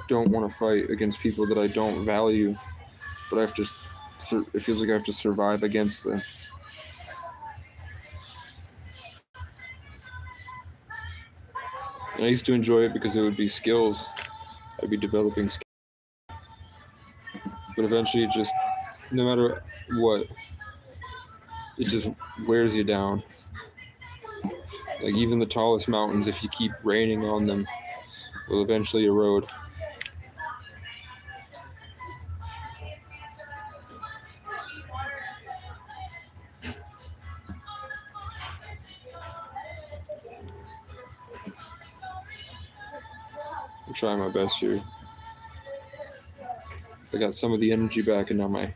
don't want to fight against people that I don't value, but I have to. It feels like I have to survive against them. And I used to enjoy it because it would be skills. I'd be developing skills. But eventually, it just, no matter what, it just wears you down. Like even the tallest mountains, if you keep raining on them, will eventually erode. I'm trying my best here. I got some of the energy back, and now I'm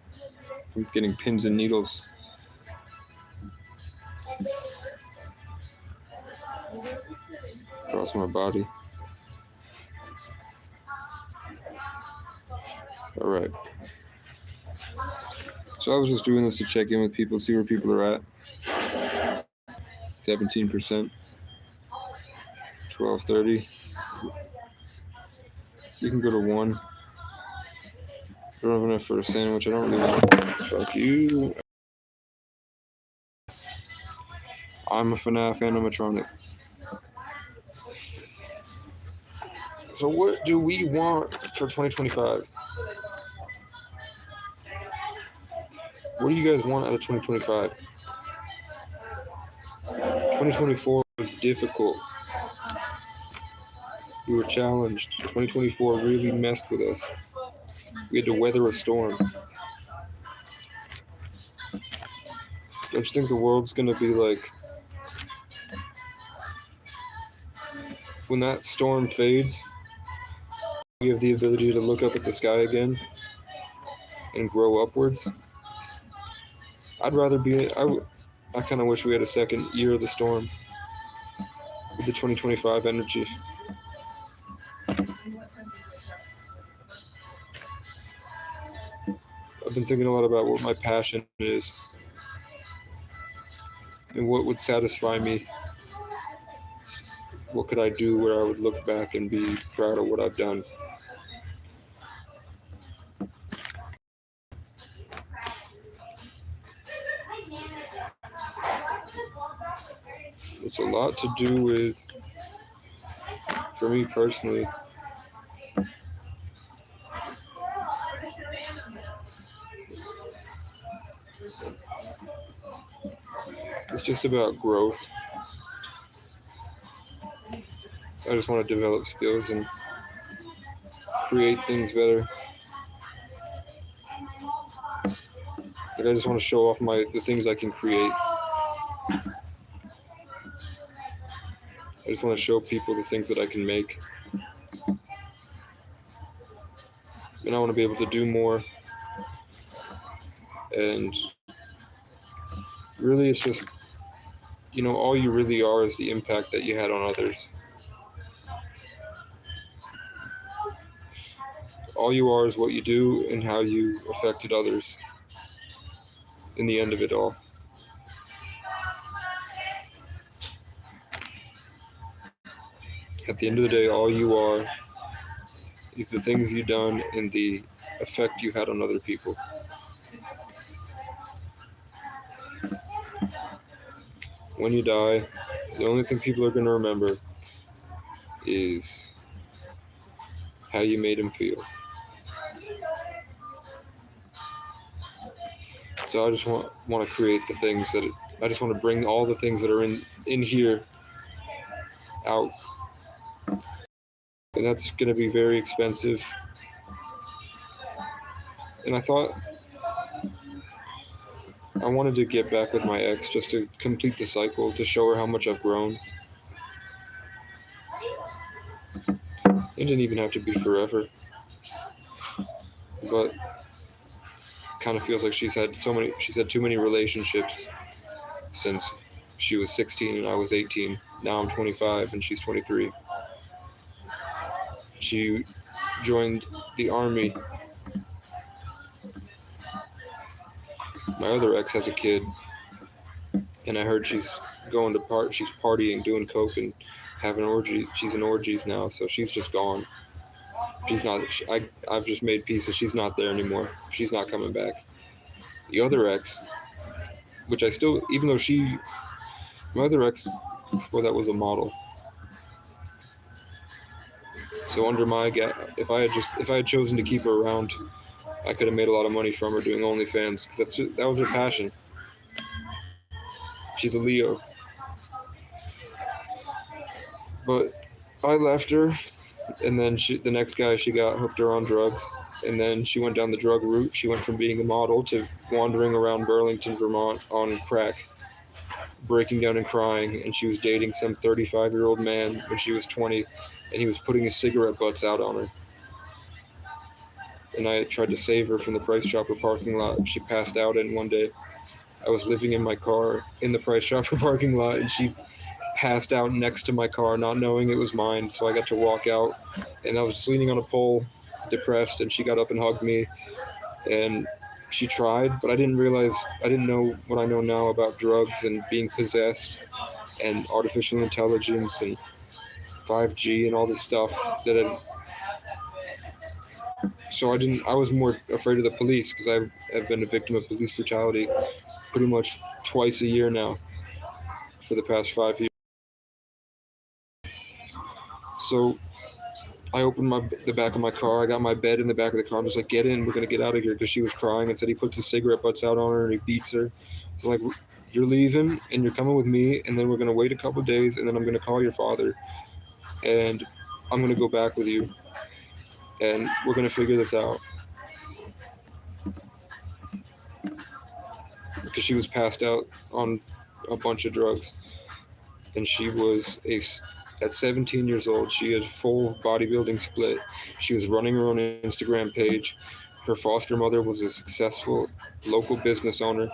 getting pins and needles. Across my body. All right. So I was just doing this to check in with people, see where people are at. 17%. 12:30. You can go to 1. I don't have enough for a sandwich. I don't really want. Fuck you. I'm a FNAF animatronic. So what do we want for 2025? What do you guys want out of 2025? 2024 was difficult. We were challenged. 2024 really messed with us. We had to weather a storm. Don't you think the world's gonna be like, when that storm fades, you have the ability to look up at the sky again and grow upwards? I'd rather be, I kind of wish we had a second year of the storm with the 2025 energy. I've been thinking a lot about what my passion is and what would satisfy me. What could I do where I would look back and be proud of what I've done? It's a lot to do with, for me personally, it's just about growth. I just want to develop skills and create things better. Like I just want to show off the things I can create. I just want to show people the things that I can make. And I want to be able to do more. And really it's just, all you really are is the impact that you had on others. All you are is what you do and how you affected others in the end of it all. At the end of the day, all you are is the things you've done and the effect you had on other people. When you die, the only thing people are going to remember is how you made them feel. So I just want to create the things I just want to bring all the things that are in here out. And that's going to be very expensive. And I thought I wanted to get back with my ex just to complete the cycle, to show her how much I've grown. It didn't even have to be forever, but kind of feels like she's had too many relationships since she was 16 and I was 18. Now I'm 25 and she's 23. She joined the army. My other ex has a kid, and I heard she's partying, doing coke, and having orgies. She's in orgies now, so she's just gone. She's not. I've just made peace, so she's not there anymore. She's not coming back. The other ex, which I still, even though my other ex before that was a model. So under my if I had chosen to keep her around, I could have made a lot of money from her doing OnlyFans, because that was her passion. She's a Leo. But I left her, and then the next guy she got hooked her on drugs, and then she went down the drug route. She went from being a model to wandering around Burlington, Vermont on crack, breaking down and crying, and she was dating some 35-year-old man when she was 20, and he was putting his cigarette butts out on her. And I tried to save her from the Price Chopper parking lot. She passed out in one day. I was living in my car in the Price Chopper parking lot, and she passed out next to my car, not knowing it was mine. So I got to walk out, and I was just leaning on a pole, depressed, and she got up and hugged me. And she tried, but I didn't know what I know now about drugs and being possessed and artificial intelligence and 5G and all this stuff so I was more afraid of the police, because I've been a victim of police brutality pretty much twice a year now for the past 5 years. So I opened the back of my car. I got my bed in the back of the car. I'm just like, get in, we're gonna get out of here, because she was crying and said he puts his cigarette butts out on her and he beats her. So like, you're leaving and you're coming with me, and then we're gonna wait a couple days, and then I'm gonna call your father, and I'm gonna go back with you, and we're gonna figure this out. Because she was passed out on a bunch of drugs, and she was at 17 years old, she had full bodybuilding split. She was running her own Instagram page. Her foster mother was a successful local business owner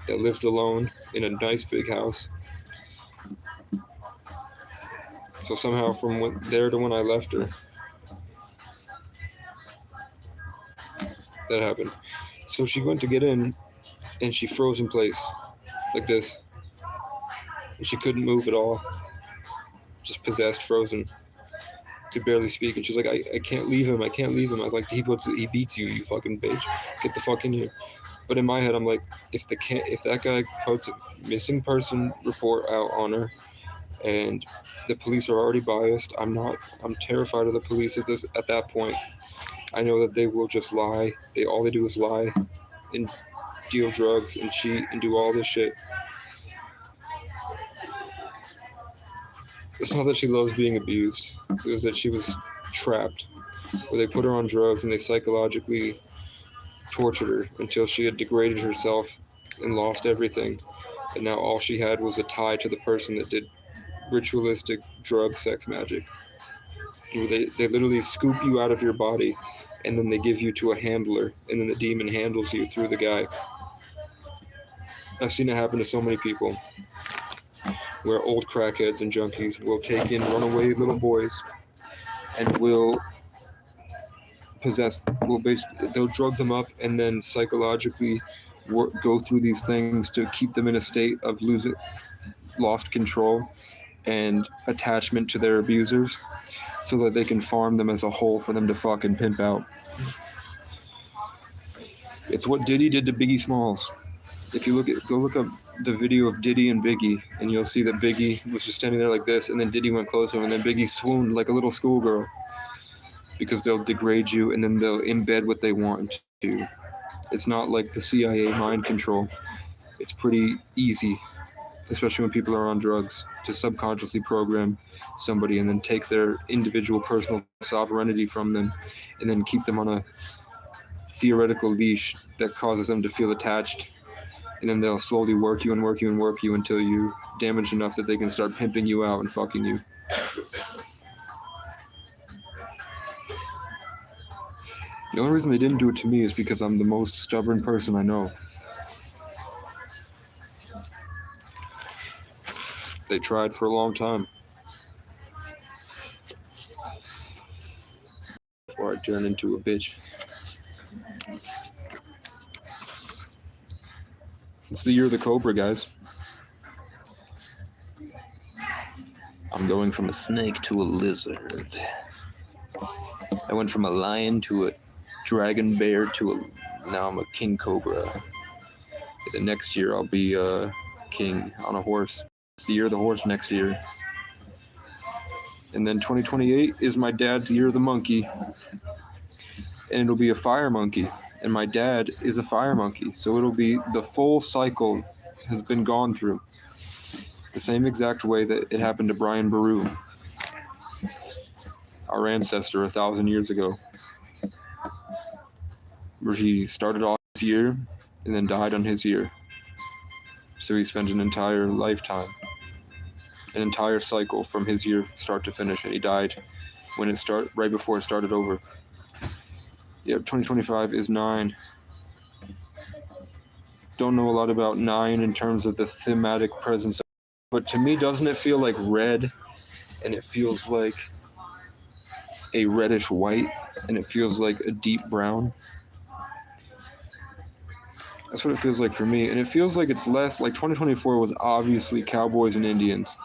that lived alone in a nice big house. So somehow from there to when I left her, that happened. So she went to get in, and she froze in place like this. And she couldn't move at all. Just possessed, frozen. Could barely speak. And she's like, I can't leave him. I can't leave him. I was like, he beats you, you fucking bitch. Get the fuck in here. But in my head, I'm like, if that guy puts a missing person report out on her, and the police are already biased, I'm terrified of the police at that point. I know that they will just lie. All they do is lie and deal drugs and cheat and do all this shit. It's not that she loves being abused. It was that she was trapped, where they put her on drugs and they psychologically tortured her until she had degraded herself and lost everything. And now all she had was a tie to the person that did ritualistic drug sex magic. Where they literally scoop you out of your body, and then they give you to a handler, and then the demon handles you through the guy. I've seen it happen to so many people, where old crackheads and junkies will take in runaway little boys and will they'll drug them up and then psychologically go through these things to keep them in a state of lost control and attachment to their abusers, so that they can farm them as a whole for them to fucking pimp out. It's what Diddy did to Biggie Smalls. If you go look up the video of Diddy and Biggie, and you'll see that Biggie was just standing there like this, and then Diddy went closer, and then Biggie swooned like a little schoolgirl, because they'll degrade you and then they'll embed what they want to. It's not like the CIA mind control. It's pretty easy, especially when people are on drugs, to subconsciously program somebody and then take their individual personal sovereignty from them, and then keep them on a theoretical leash that causes them to feel attached and then they'll slowly work you and work you and work you until you damage enough that they can start pimping you out and fucking you. The only reason they didn't do it to me is because I'm the most stubborn person I know. They tried for a long time. Before I turn into a bitch. It's the year of the cobra, guys. I'm going from a snake to a lizard. I went from a lion to a dragon bear to a... Now I'm a king cobra. The next year I'll be a king on a horse. It's the year of the horse next year. And then 2028 is my dad's year of the monkey. And it'll be a fire monkey. And my dad is a fire monkey. So it'll be the full cycle has been gone through. The same exact way that it happened to Brian Boru, our ancestor 1,000 years ago. Where he started off his year and then died on his year. So he spent an entire lifetime, an entire cycle from his year start to finish, and he died when it right before it started over. Yeah, 2025 is 9. Don't know a lot about 9 in terms of the thematic presence, but to me, doesn't it feel like red, and it feels like a reddish white, and it feels like a deep brown? That's what it feels like for me. And it feels like it's less, like 2024 was obviously cowboys and Indians.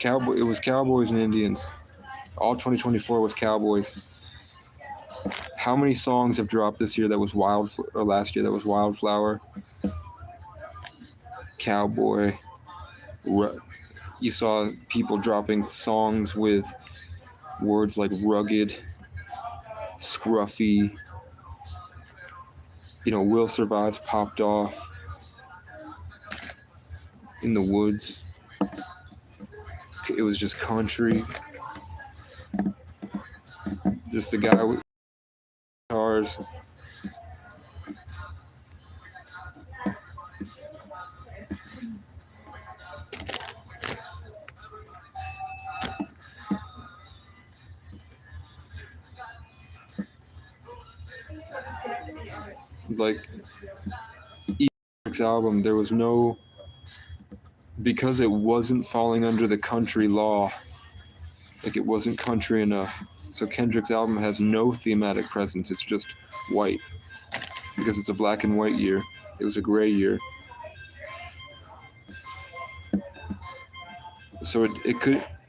It was cowboys and Indians. All 2024 was cowboys. How many songs have dropped this year that was or last year that was Wildflower? Cowboy. You saw people dropping songs with words like rugged, scruffy. You know, Will Survives popped off. In the Woods. It was just country. Just the guy with guitars. Like Kendrick's album, there was no, because it wasn't falling under the country law, like it wasn't country enough. So Kendrick's album has no thematic presence. It's just white because it's a black and white year. It was a gray year. So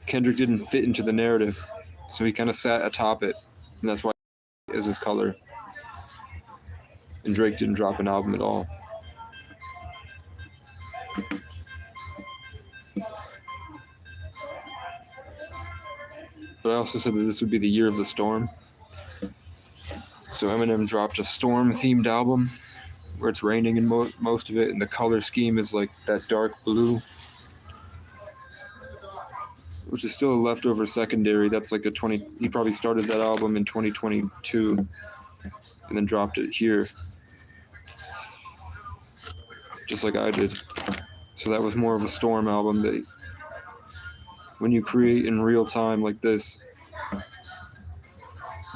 Kendrick didn't fit into the narrative. So he kind of sat atop it, and that's why is his color. And Drake didn't drop an album at all. But I also said that this would be the year of the storm. So Eminem dropped a storm-themed album where it's raining in most of it, and the color scheme is like that dark blue, which is still a leftover secondary. That's like he probably started that album in 2022 and then dropped it here, just like I did. So that was more of a storm album that when you create in real time like this,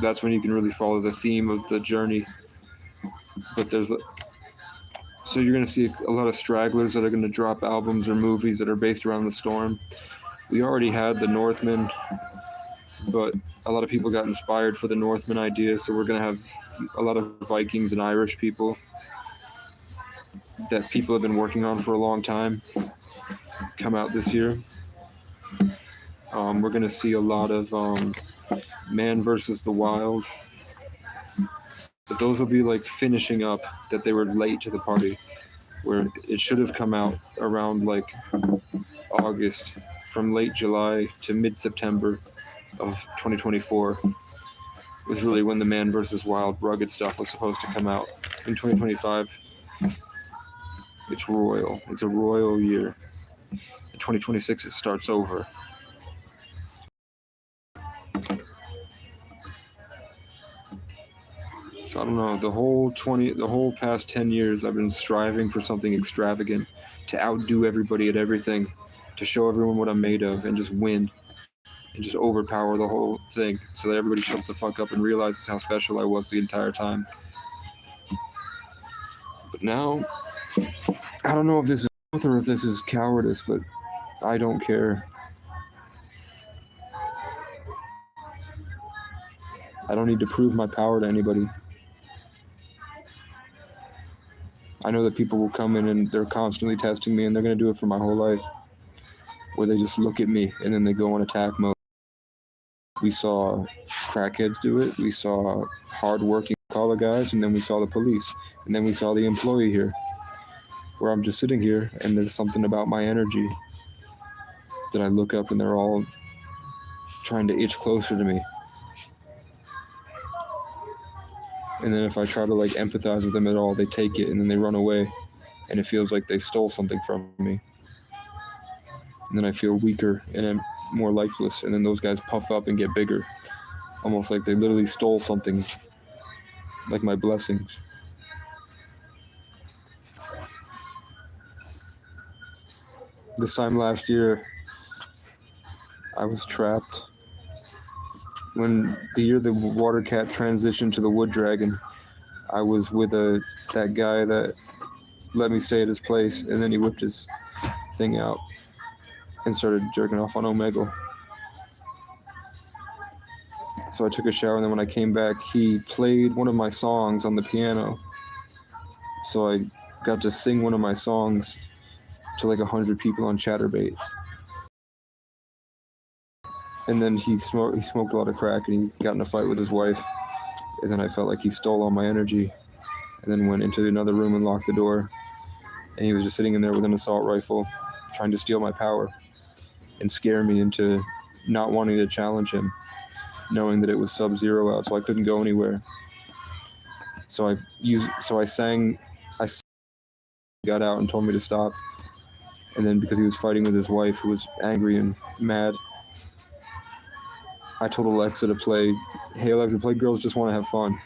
that's when you can really follow the theme of the journey. But so you're going to see a lot of stragglers that are going to drop albums or movies that are based around the storm. We already had The Northman, but a lot of people got inspired for the Northman idea, so we're going to have a lot of Vikings and Irish people that people have been working on for a long time come out this year. We're going to see a lot of Man vs. the Wild. But those will be like finishing up that they were late to the party, where it should have come out around like August, from late July to mid-September of 2024 was really when the Man vs. Wild rugged stuff was supposed to come out. In 2025, it's royal. It's a royal year. In 2026, it starts over. So I don't know. The whole past 10 years, I've been striving for something extravagant, to outdo everybody at everything, to show everyone what I'm made of, and just win, and just overpower the whole thing, so that everybody shuts the fuck up and realizes how special I was the entire time. But now, I don't know if this is growth or if this is cowardice, but I don't care. I don't need to prove my power to anybody. I know that people will come in and they're constantly testing me, and they're going to do it for my whole life, where they just look at me and then they go on attack mode. We saw crackheads do it. We saw hard-working collar guys, and then we saw the police, and then we saw the employee here, where I'm just sitting here, and there's something about my energy that I look up and they're all trying to itch closer to me. And then if I try to like empathize with them at all, they take it and then they run away, and it feels like they stole something from me. And then I feel weaker and I'm more lifeless, and then those guys puff up and get bigger, almost like they literally stole something, like my blessings. This time last year, I was trapped. When the year the water cat transitioned to the wood dragon, I was with that guy that let me stay at his place, and then he whipped his thing out and started jerking off on Omegle. So I took a shower, and then when I came back, he played one of my songs on the piano. So I got to sing one of my songs to like 100 people on Chatterbait. And then he smoked a lot of crack, and he got in a fight with his wife. And then I felt like he stole all my energy, and then went into another room and locked the door. And he was just sitting in there with an assault rifle, trying to steal my power and scare me into not wanting to challenge him, knowing that it was sub-zero out, so I couldn't go anywhere. So I sang, got out and told me to stop. And then because he was fighting with his wife, who was angry and mad, I told Alexa to play, "Hey Alexa, play Girls Just Want to Have Fun,"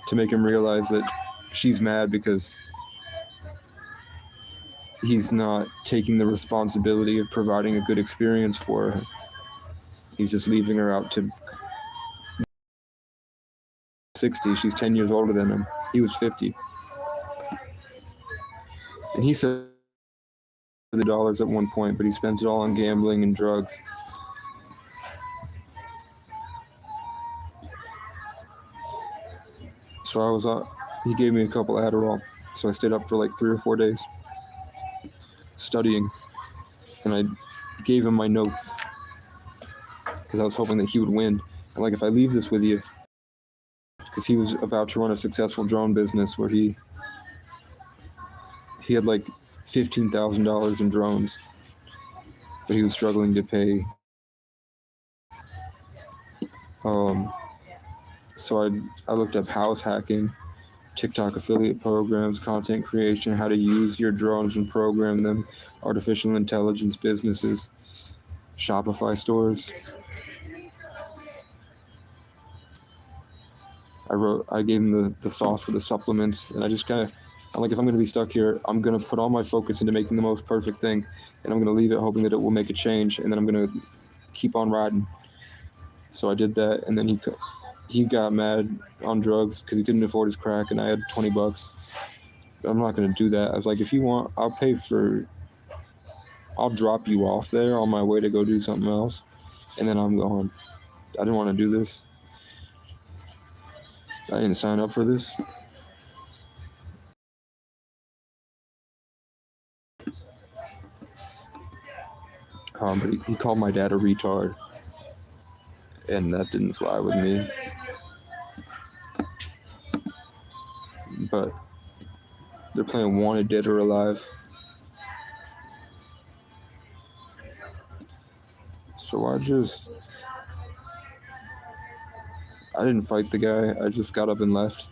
to make him realize that she's mad because he's not taking the responsibility of providing a good experience for her. He's just leaving her out to 60. She's 10 years older than him. He was 50. And he said the dollars at one point, but he spends it all on gambling and drugs. So he gave me a couple Adderall. So I stayed up for like 3 or 4 days studying, and I gave him my notes because I was hoping that he would win. And like, if I leave this with you, because he was about to run a successful drone business where he had like $15,000 in drones, but he was struggling to pay. So I looked up house hacking, TikTok affiliate programs, content creation, how to use your drones and program them, artificial intelligence businesses, Shopify stores. I gave him the sauce for the supplements, and I'm like, if I'm going to be stuck here, I'm going to put all my focus into making the most perfect thing, and I'm going to leave it hoping that it will make a change, and then I'm going to keep on riding. So I did that, and then he got mad on drugs because he couldn't afford his crack, and I had $20. I'm not going to do that. I was like, if you want, I'll drop you off there on my way to go do something else, and then I'm gone. I didn't want to do this. I didn't sign up for this. But he called my dad a retard, and that didn't fly with me. But they're playing Wanted Dead or Alive. So I didn't fight the guy, I just got up and left.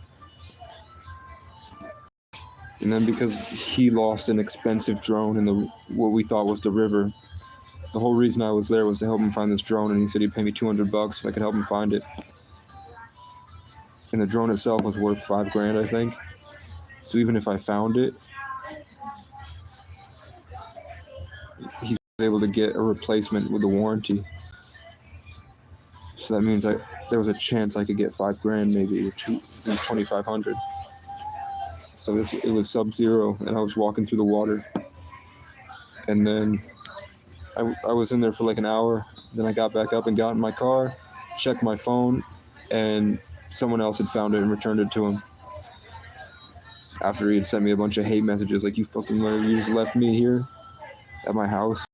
And then because he lost an expensive drone in what we thought was the river, the whole reason I was there was to help him find this drone, and he said he'd pay me $200 if I could help him find it. And the drone itself was worth $5,000, I think. So even if I found it, he's able to get a replacement with a warranty. So that means there was a chance I could get $5,000 maybe, or at least 2,500. So it was sub-zero, and I was walking through the water. And then I was in there for like an hour. Then I got back up and got in my car, checked my phone, and someone else had found it and returned it to him. After he had sent me a bunch of hate messages like, you fucking murderer, you just left me here at my house.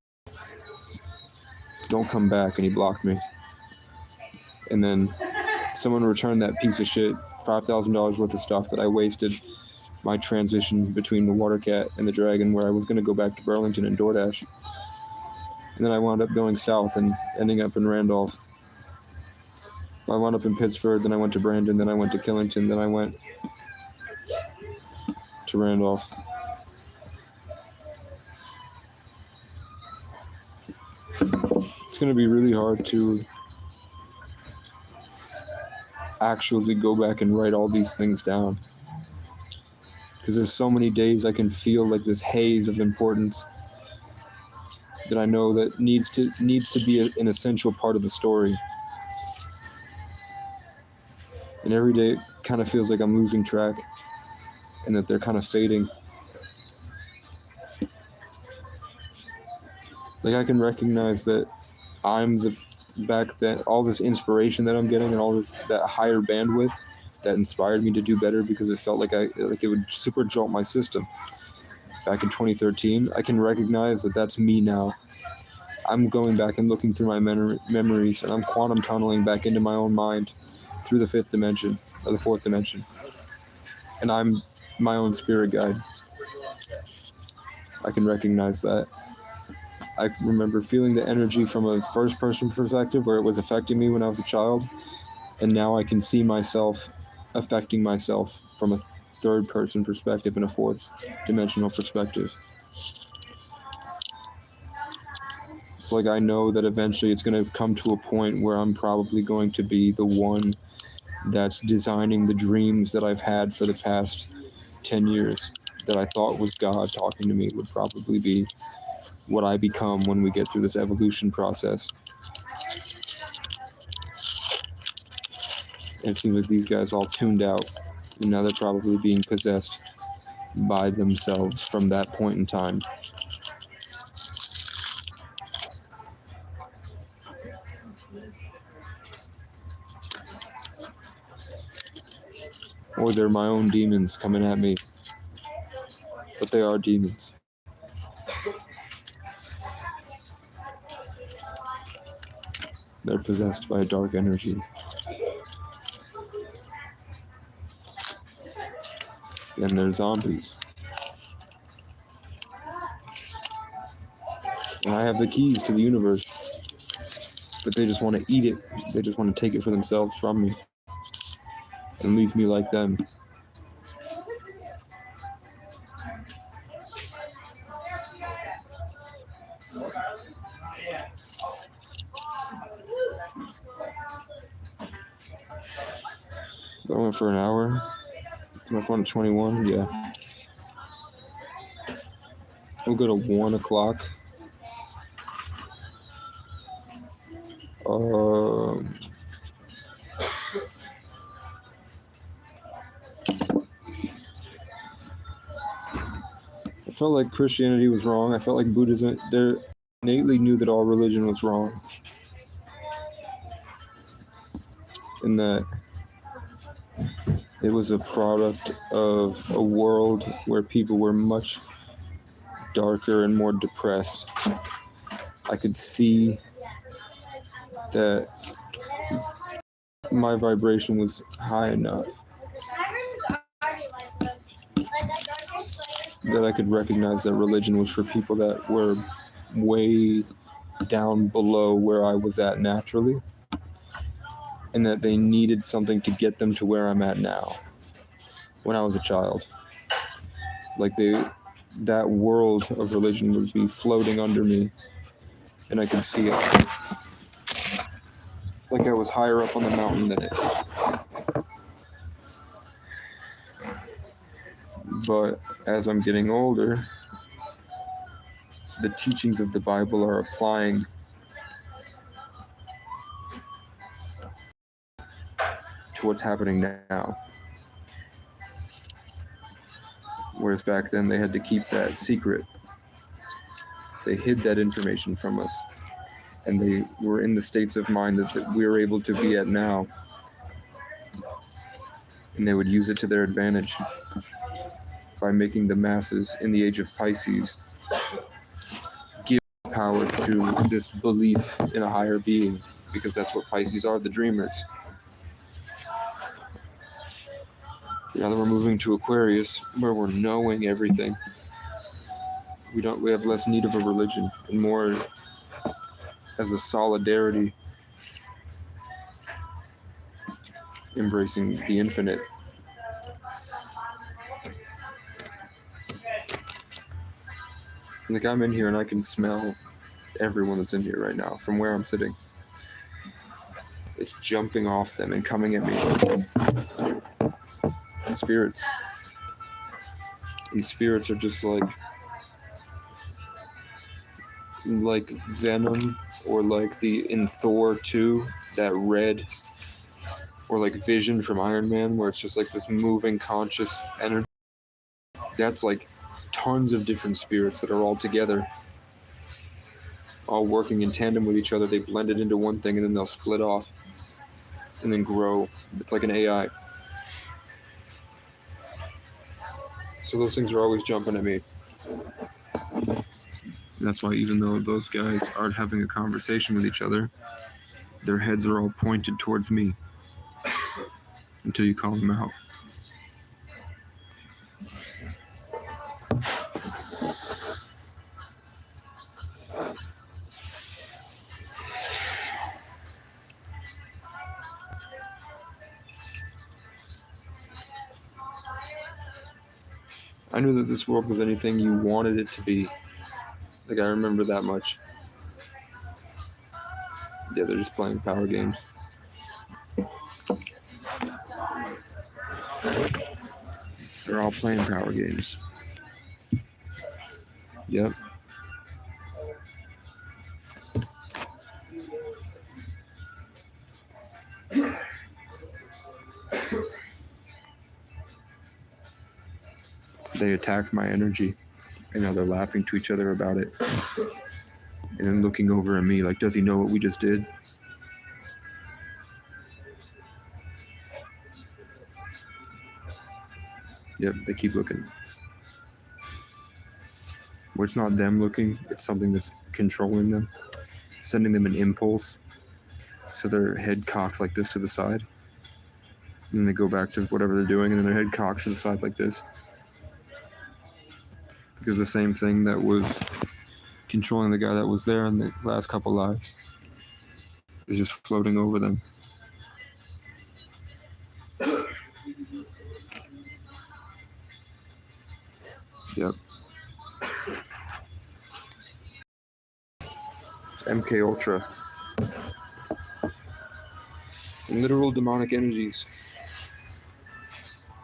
Don't come back. And he blocked me. And then someone returned that piece of shit, $5,000 worth of stuff that I wasted my transition between the Watercat and the Dragon, where I was going to go back to Burlington and DoorDash. And then I wound up going south and ending up in Randolph. I wound up in Pittsford, then I went to Brandon, then I went to Killington, then I went to Randolph. It's going to be really hard to actually go back and write all these things down, because there's so many days I can feel like this haze of importance that I know that needs to be an essential part of the story. And every day it kind of feels like I'm losing track and that they're kind of fading. Like I can recognize that I'm all this inspiration that I'm getting and all that higher bandwidth that inspired me to do better, because it felt like it would super jolt my system. Back in 2013, I can recognize that that's me now. I'm going back and looking through my memories, and I'm quantum tunneling back into my own mind through the fifth dimension, or the fourth dimension. And I'm my own spirit guide. I can recognize that. I remember feeling the energy from a first-person perspective where it was affecting me when I was a child, and now I can see myself affecting myself from a third-person perspective and a fourth-dimensional perspective. It's like I know that eventually it's going to come to a point where I'm probably going to be the one that's designing the dreams that I've had for the past 10 years that I thought was God talking to me would probably be what I become when we get through this evolution process. And it seems like these guys all tuned out, and now they're probably being possessed by themselves from that point in time. Or they're my own demons coming at me. But they are demons. They're possessed by a dark energy. And they're zombies. And I have the keys to the universe. But they just want to eat it. They just want to take it for themselves from me. And leave me like them. So I went for an hour. My phone at 21, yeah. We'll go to 1 o'clock. I felt like Christianity was wrong. I felt like Buddhism, they innately knew that all religion was wrong. And that it was a product of a world where people were much darker and more depressed. I could see that my vibration was high enough that I could recognize that religion was for people that were way down below where I was at naturally, and that they needed something to get them to where I'm at now when I was a child. Like that world of religion would be floating under me, and I could see it. Like I was higher up on the mountain than it. But as I'm getting older, the teachings of the Bible are applying to what's happening now. Whereas back then they had to keep that secret. They hid that information from us. And they were in the states of mind that we're able to be at now. And they would use it to their advantage by making the masses in the age of Pisces give power to this belief in a higher being, because that's what Pisces are, the dreamers. Now that we're moving to Aquarius, where we're knowing everything, we have less need of a religion and more as a solidarity, embracing the infinite. Like, I'm in here and I can smell everyone that's in here right now from where I'm sitting. It's jumping off them and coming at me. Spirits. And spirits are just like Venom, or like in Thor 2, that red, or like Vision from Iron Man, where it's just like this moving conscious energy. That's like tons of different spirits that are all together, all working in tandem with each other. They blend it into one thing and then they'll split off and then grow. It's like an AI. So those things are always jumping at me. And that's why even though those guys aren't having a conversation with each other, their heads are all pointed towards me until you call them out. I knew that this world was anything you wanted it to be. Like, I remember that much. Yeah, they're just playing power games. They're all playing power games. Yep. They attacked my energy, and now they're laughing to each other about it. And then looking over at me like, does he know what we just did? Yep, they keep looking. Where it's not them looking, it's something that's controlling them, sending them an impulse. So their head cocks like this to the side. And then they go back to whatever they're doing, and then their head cocks to the side like this. Because the same thing that was controlling the guy that was there in the last couple lives is just floating over them. Yep. MK Ultra. Literal demonic energies.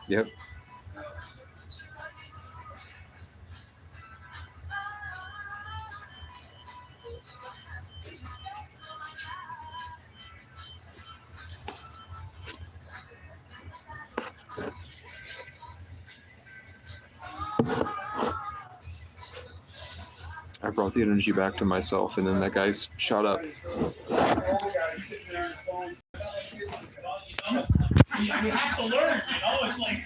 Yep. I brought the energy back to myself, and then that guy shot up. You have to learn, it's like.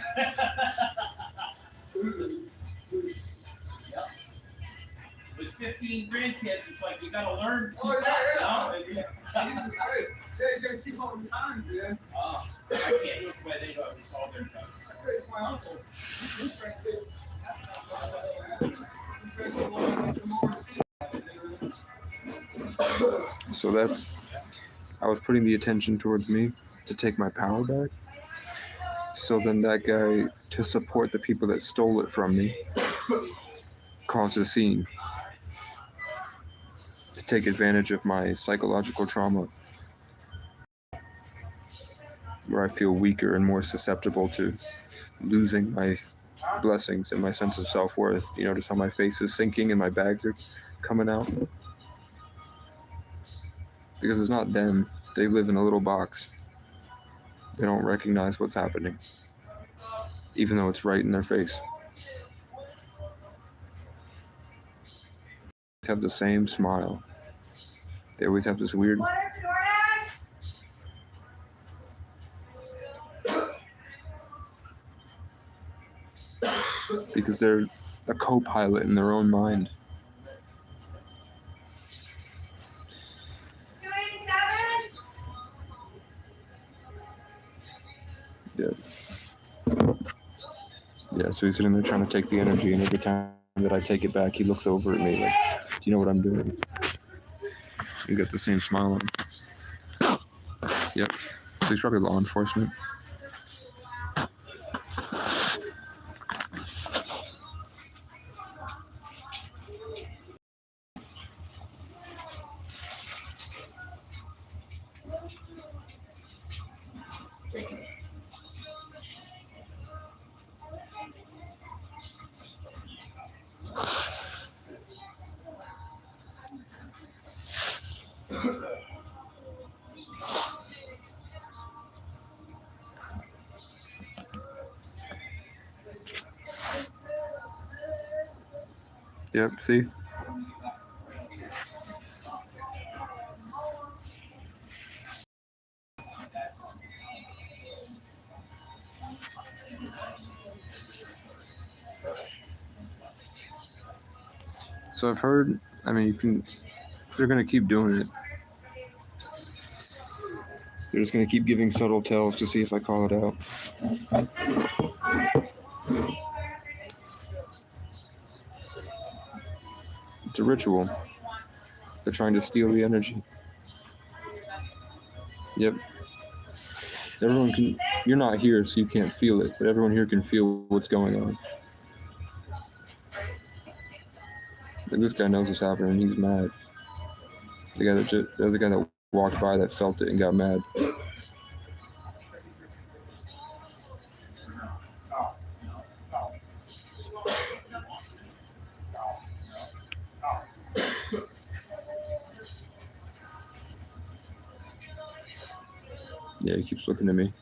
With 15 grandkids, it's like you gotta learn. Jesus Christ. They keep all the time, dude. I can't do it the way they do it. It's all their time. It's my uncle. So I was putting the attention towards me to take my power back. So then that guy, to support the people that stole it from me, caused a scene to take advantage of my psychological trauma, where I feel weaker and more susceptible to losing my blessings and my sense of self-worth. You notice how my face is sinking and my bags are coming out? Because it's not them. They live in a little box. They don't recognize what's happening, even though it's right in their face. They have the same smile. They always have this weird... What is DoorDash? because they're a co-pilot in their own mind. 287? Yeah, so he's sitting there trying to take the energy, and every time that I take it back, he looks over at me like, do you know what I'm doing? He's got the same smile on him. Yep. So he's probably law enforcement. Yep, see? So I've heard, they're going to keep doing it. They're just going to keep giving subtle tells to see if I call it out. It's a ritual. They're trying to steal the energy. Yep. Everyone can, you're not here, so you can't feel it, but everyone here can feel what's going on. And this guy knows what's happening, he's mad. There's a guy that walked by that felt it and got mad. Yeah, he keeps looking at me.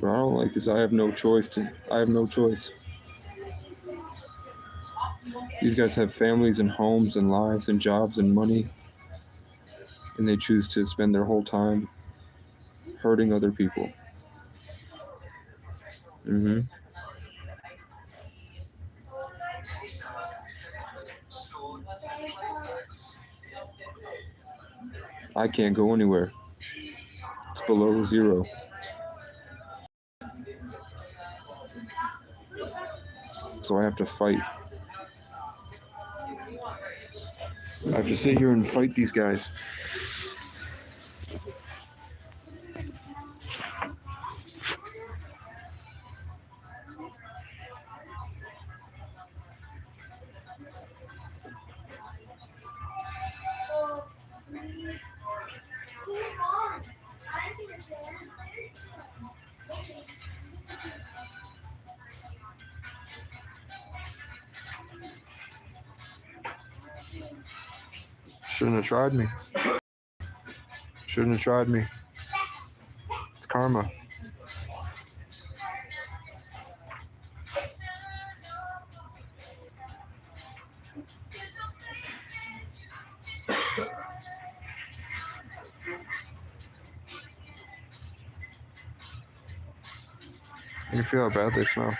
But I don't like this. I have no choice. These guys have families and homes and lives and jobs and money, and they choose to spend their whole time hurting other people. I can't go anywhere. It's below zero. So I have to fight. I have to sit here and fight these guys. Shouldn't have tried me. Shouldn't have tried me. It's karma. You can feel how bad they smell.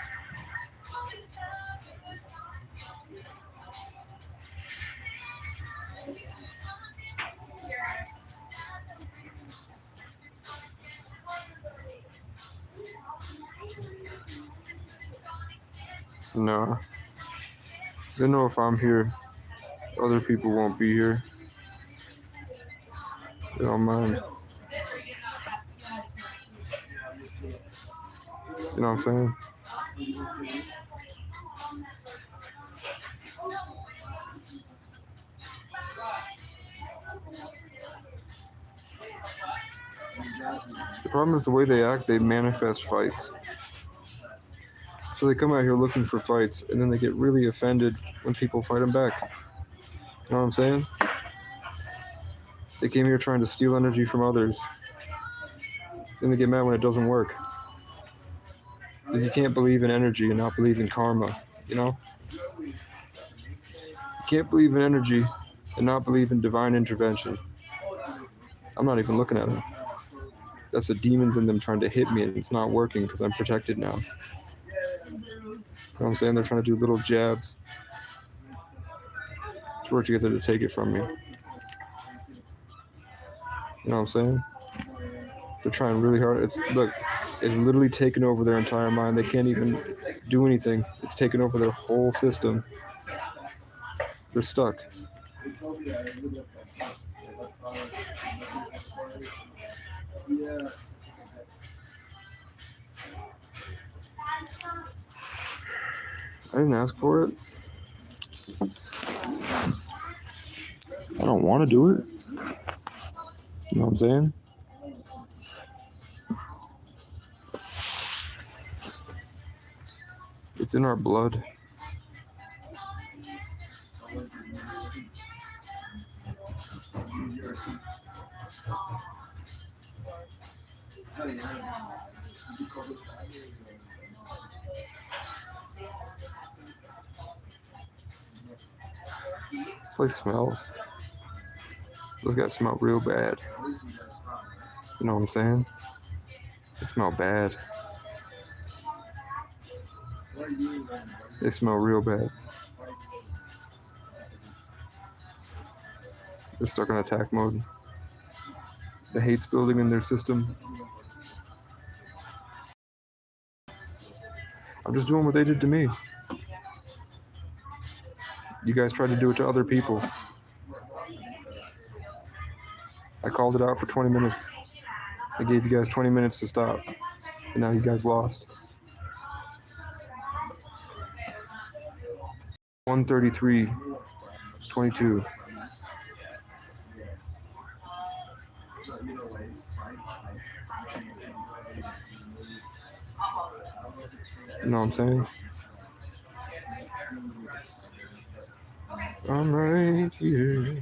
No. They know if I'm here, other people won't be here. They don't mind. You know what I'm saying? The problem is the way they act, they manifest fights. So they come out here looking for fights, and then they get really offended when people fight them back. You know what I'm saying? They came here trying to steal energy from others. Then they get mad when it doesn't work. Like you can't believe in energy and not believe in karma, you know? You can't believe in energy and not believe in divine intervention. I'm not even looking at them. That's the demons in them trying to hit me, and it's not working because I'm protected now. You know what I'm saying? They're trying to do little jabs to work together to take it from me. You know what I'm saying? They're trying really hard. It's literally taken over their entire mind. They can't even do anything. It's taken over their whole system. They're stuck. I didn't ask for it. I don't want to do it. You know what I'm saying? It's in our blood. This place smells. Those guys smell real bad. You know what I'm saying? They smell bad. They smell real bad. They're stuck in attack mode. The hate's building in their system. I'm just doing what they did to me. You guys tried to do it to other people. I called it out for 20 minutes. I gave you guys 20 minutes to stop. And now you guys lost. 133-22. You know what I'm saying? I'm right here.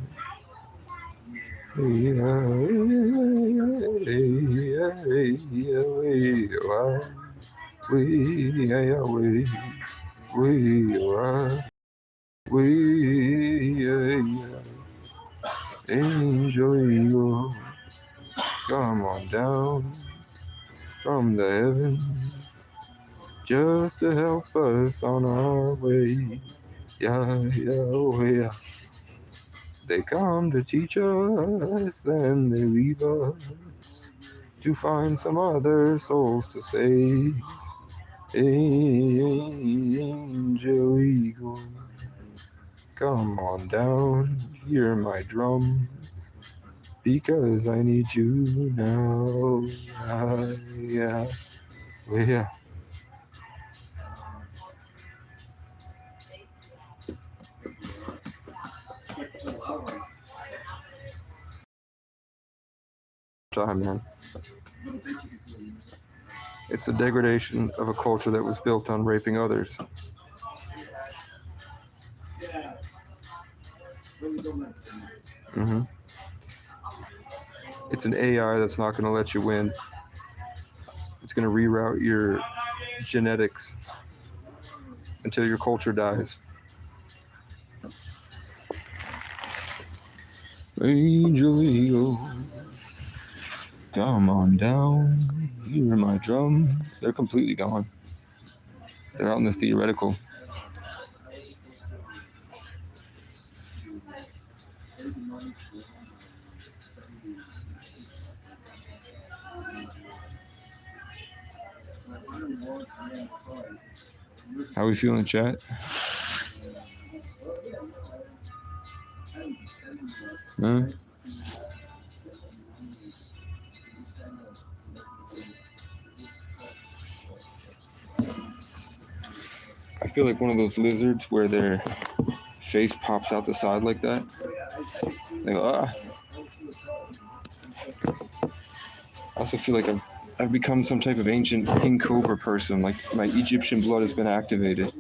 Angel Eagle, come on down from the heavens just to help us on our way. Yeah, yeah. They come to teach us, then they leave us to find some other souls to save. Angel Eagle, come on down, hear my drum, because I need you now. Yeah. Time, man. It's the degradation of a culture that was built on raping others. It's an AI that's not going to let you win. It's going to reroute your genetics until your culture dies. Angel Eagle, come on down, hear my drum. They're completely gone. They're out in the theoretical. How we feeling, chat? Huh? I feel like one of those lizards where their face pops out the side like that. They go, ah. I also feel like I've become some type of ancient king cobra person. Like my Egyptian blood has been activated.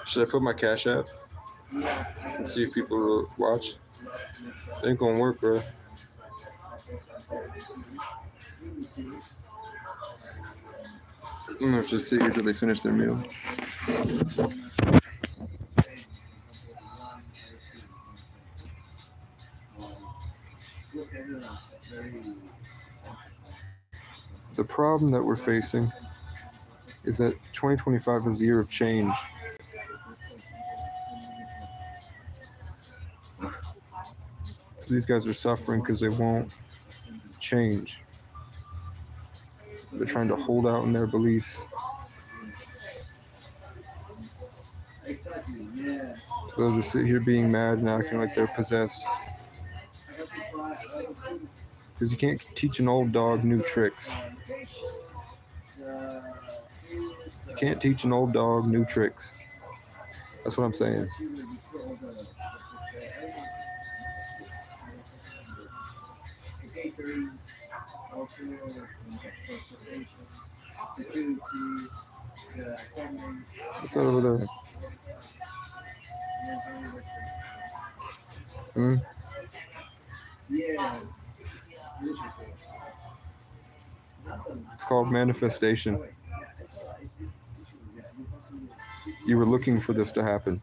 Should I put my Cash App and see if people will watch? It ain't gonna work, bro. I'm gonna have to sit here till they finish their meal. The problem that we're facing is that 2025 is the year of change. So these guys are suffering because they won't change. They're trying to hold out in their beliefs. So they'll just sit here being mad and acting like they're possessed. Because you can't teach an old dog new tricks. You can't teach an old dog new tricks. That's what I'm saying. What's that over there? Hmm? It's called manifestation. You were looking for this to happen.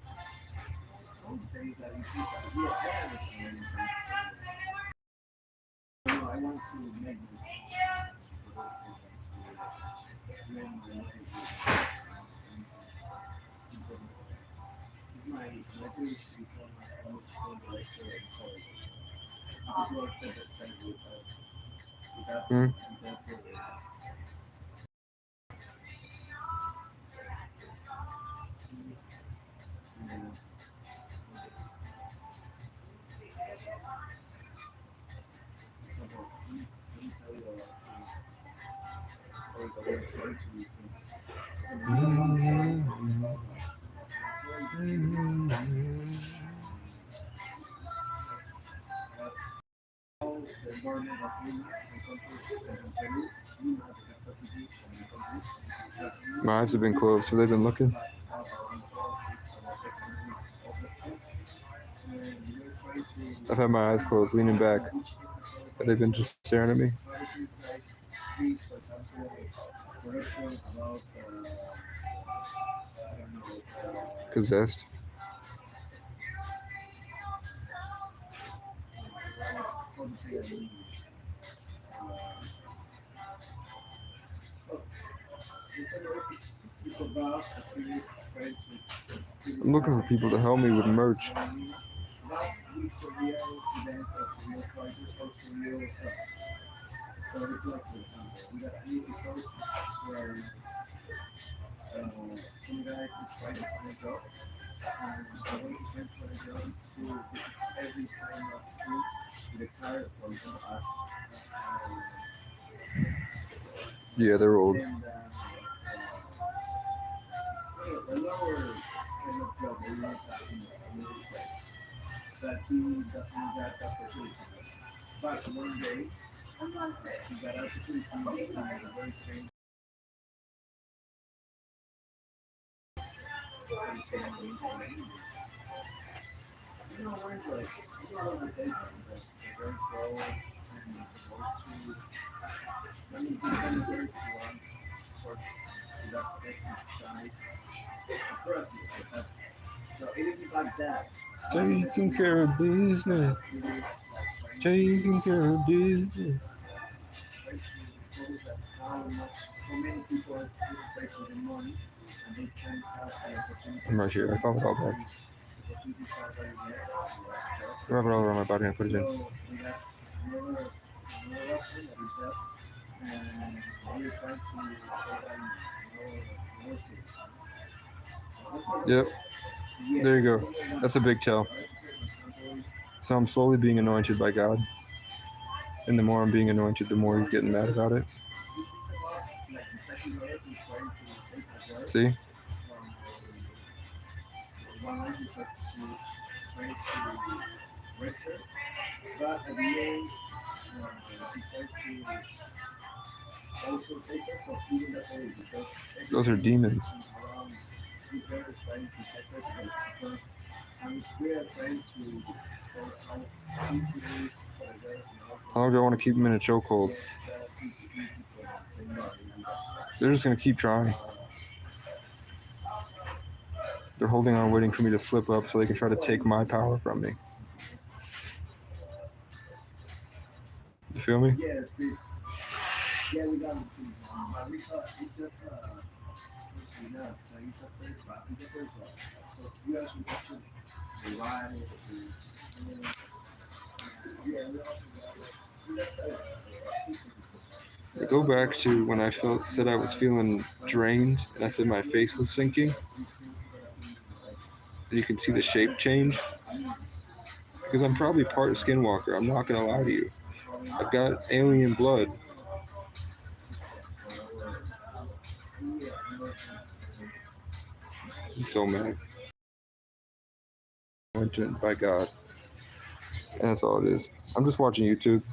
Hmm? My eyes have been closed. Have they been looking? I've had my eyes closed, leaning back. Have they been just staring at me? Possessed? I'm looking for people to help me with merch. Yeah, they're old. Taking care of business. Taking care of business. I'm right here. I found it all back. Wrap it all around my body and put it in. Yep. There you go. That's a big tell. So I'm slowly being anointed by God. And the more I'm being anointed, the more he's getting mad about it. See? Those are demons. How long do I want to keep them in a chokehold? They're just going to keep trying. They're holding on, waiting for me to slip up so they can try to take my power from me. You feel me? I go back to when I said I was feeling drained, and I said my face was sinking. And you can see the shape change. Because I'm probably part skinwalker, I'm not gonna lie to you. I've got alien blood. I'm so mad. Anointed by God. And that's all it is. I'm just watching YouTube.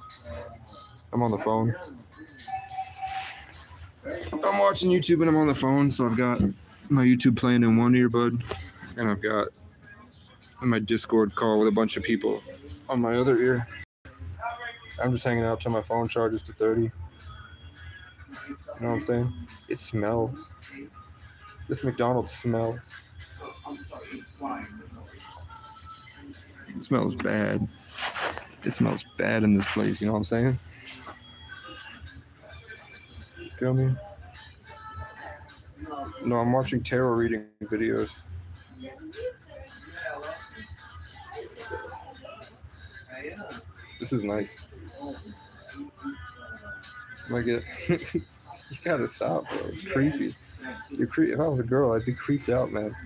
I'm on the phone. I'm watching YouTube and I'm on the phone, so I've got my YouTube playing in one earbud, and I've got my Discord call with a bunch of people on my other ear. I'm just hanging out till my phone charges to 30. You know what I'm saying? It smells. This McDonald's smells. It smells bad. It smells bad in this place, you know what I'm saying? Feel me? No, I'm watching tarot reading videos. This is nice. Like it. You gotta stop, bro. It's creepy. If I was a girl, I'd be creeped out, man.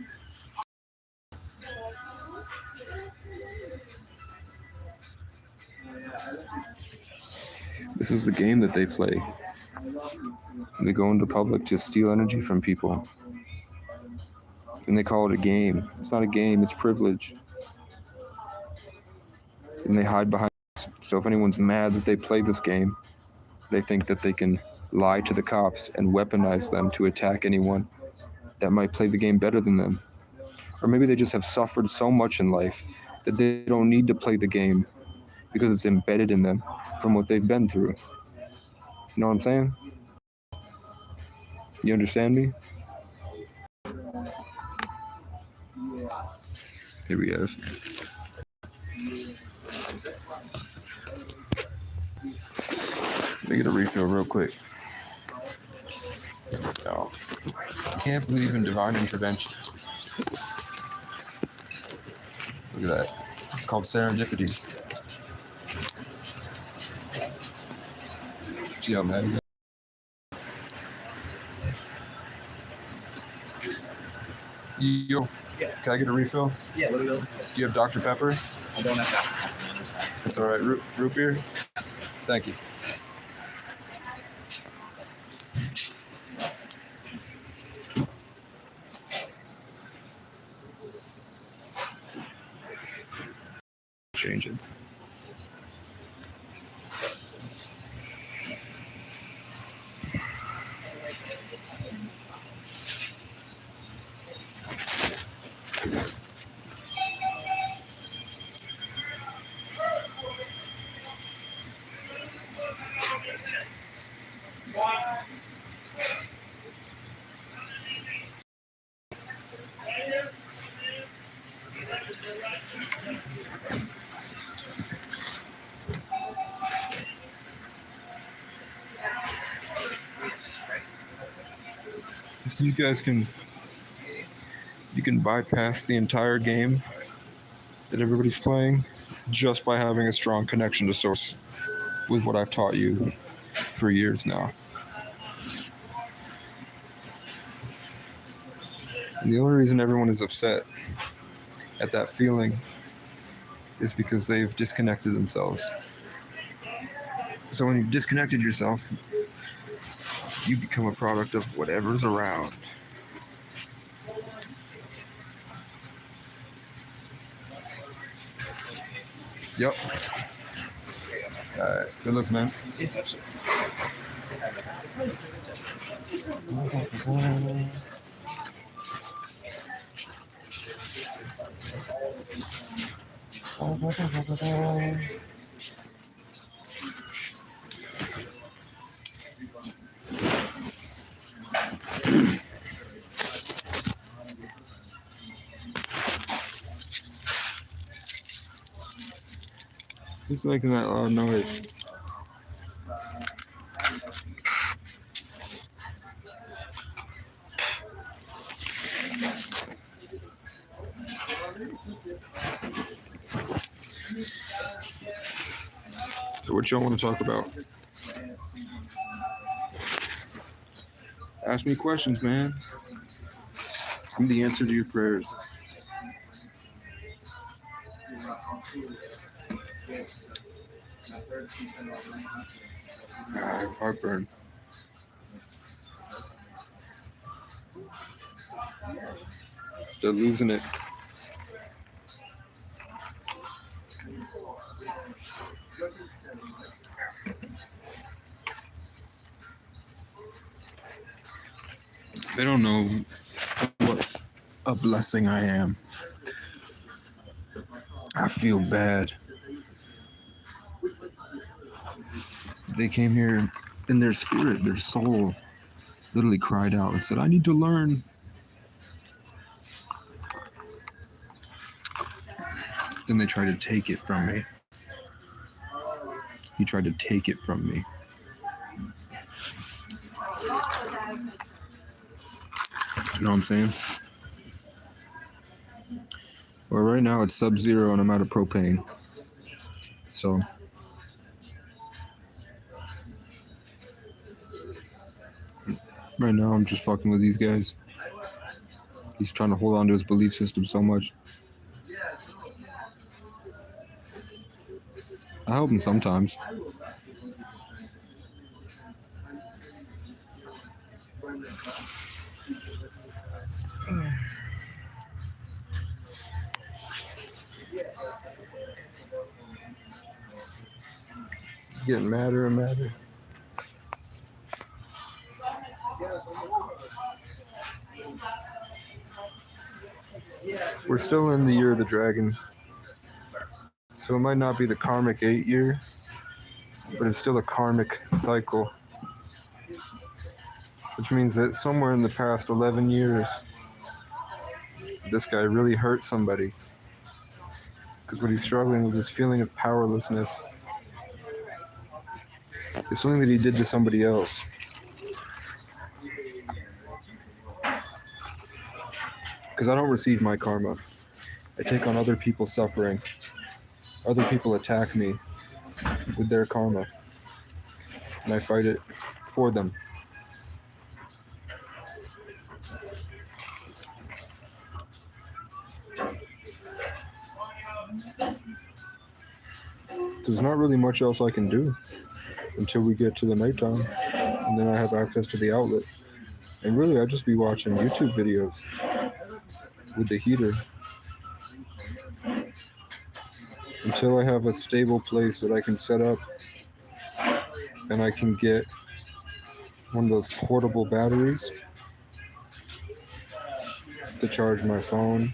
This is the game that they play. They go into public to steal energy from people. And they call it a game. It's not a game, it's privilege. And they hide behind it. So if anyone's mad that they play this game, they think that they can lie to the cops and weaponize them to attack anyone that might play the game better than them. Or maybe they just have suffered so much in life that they don't need to play the game because it's embedded in them from what they've been through. You know what I'm saying? You understand me? Here we have. Let me get a refill real quick. Oh, I can't believe in divine intervention. Look at that. It's called serendipity. See how mad he is? Yo, Yeah. can I get a refill? Yeah, what do you Do you have Dr. Pepper? I don't have that. That's all right. Root beer? Thank you. Change it. So you guys can can bypass the entire game that everybody's playing just by having a strong connection to source with what I've taught you for years now. And the only reason everyone is upset at that feeling is because they've disconnected themselves. So when you've disconnected yourself, you become a product of whatever's around. Yep. Alright, good looks, man. Yeah, absolutely. Who's making that loud noise? So what y'all want to talk about? Ask me questions, man. I'm the answer to your prayers. Heartburn. They're losing it. They don't know what a blessing I am. I feel bad. They came here in their spirit, their soul literally cried out and said, I need to learn. Then they tried to take it from me. He tried to take it from me. You know what I'm saying? Well, right now it's sub-zero and I'm out of propane. So right now I'm just fucking with these guys. He's trying to hold on to his belief system so much. I help him sometimes. Getting madder and madder. We're still in the year of the dragon. So it might not be the karmic 8 year, but it's still a karmic cycle. Which means that somewhere in the past 11 years, this guy really hurt somebody. Because what he's struggling with is feeling of powerlessness. It's something that he did to somebody else. Because I don't receive my karma. I take on other people's suffering. Other people attack me with their karma. And I fight it for them. There's not really much else I can do until we get to the nighttime, and then I have access to the outlet. And really, I'd just be watching YouTube videos with the heater until I have a stable place that I can set up, and I can get one of those portable batteries to charge my phone,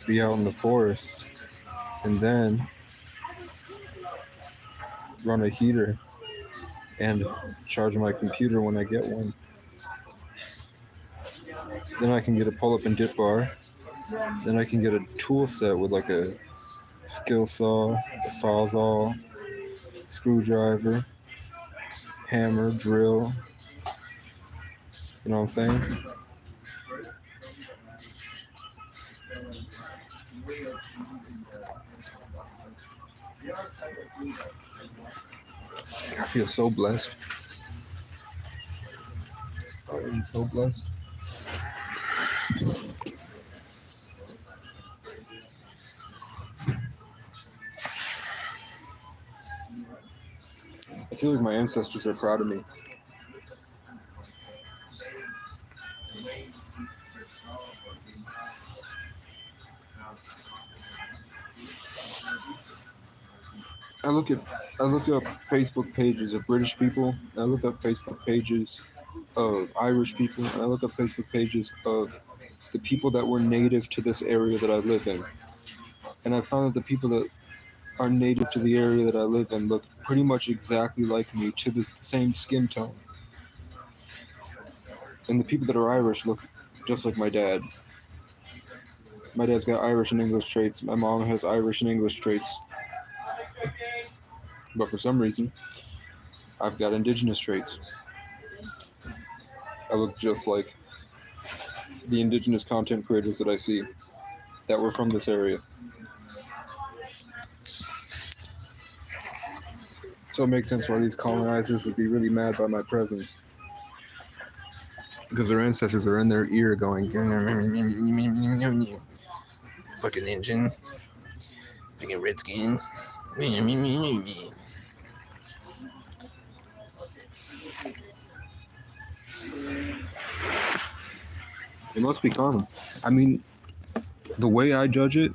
be out in the forest, and then run a heater and charge my computer when I get one. Then I can get a pull-up and dip bar. Then I can get a tool set with like a skill saw, a sawzall, screwdriver, hammer, drill. You know what I'm saying? I feel so blessed. I am so blessed. I feel like my ancestors are proud of me. I look up Facebook pages of British people. I look up Facebook pages of Irish people. And I look up Facebook pages of the people that were native to this area that I live in. And I found that the people that are native to the area that I live in look pretty much exactly like me, to the same skin tone. And the people that are Irish look just like my dad. My dad's got Irish and English traits. My mom has Irish and English traits. But for some reason, I've got indigenous traits. I look just like the indigenous content creators that I see that were from this area. So it makes sense why these colonizers would be really mad by my presence. Because their ancestors are in their ear going, fucking Indian, fucking redskin. It must be karma. I mean, the way I judge it,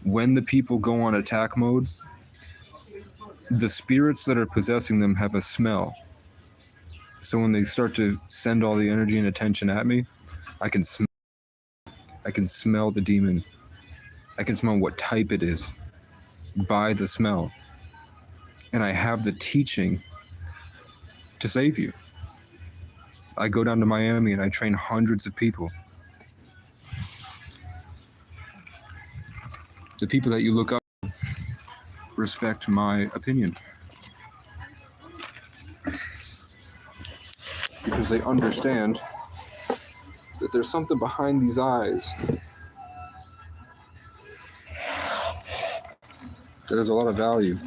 when the people go on attack mode, the spirits that are possessing them have a smell. So when they start to send all the energy and attention at me, I can smell the demon. I can smell what type it is by the smell. And I have the teaching to save you. I go down to Miami and I train hundreds of people. The people that you look up to respect my opinion. Because they understand that there's something behind these eyes. There's a lot of value.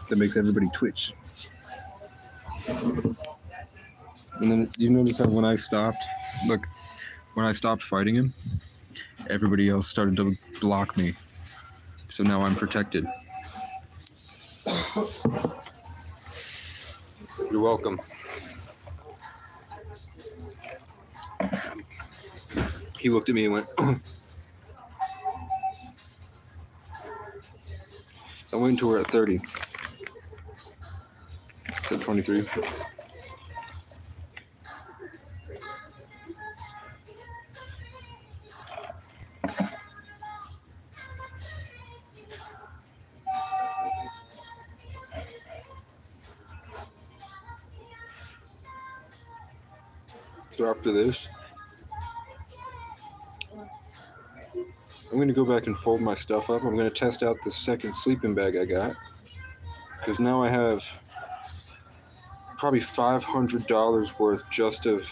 That makes everybody twitch. And then you notice how when I stopped fighting him, everybody else started to block me. So now I'm protected. You're welcome. He looked at me and went, I went to her at 30. It's at 23. So after this, I'm going to go back and fold my stuff up. I'm going to test out the second sleeping bag I got. Because now I have probably $500 worth just of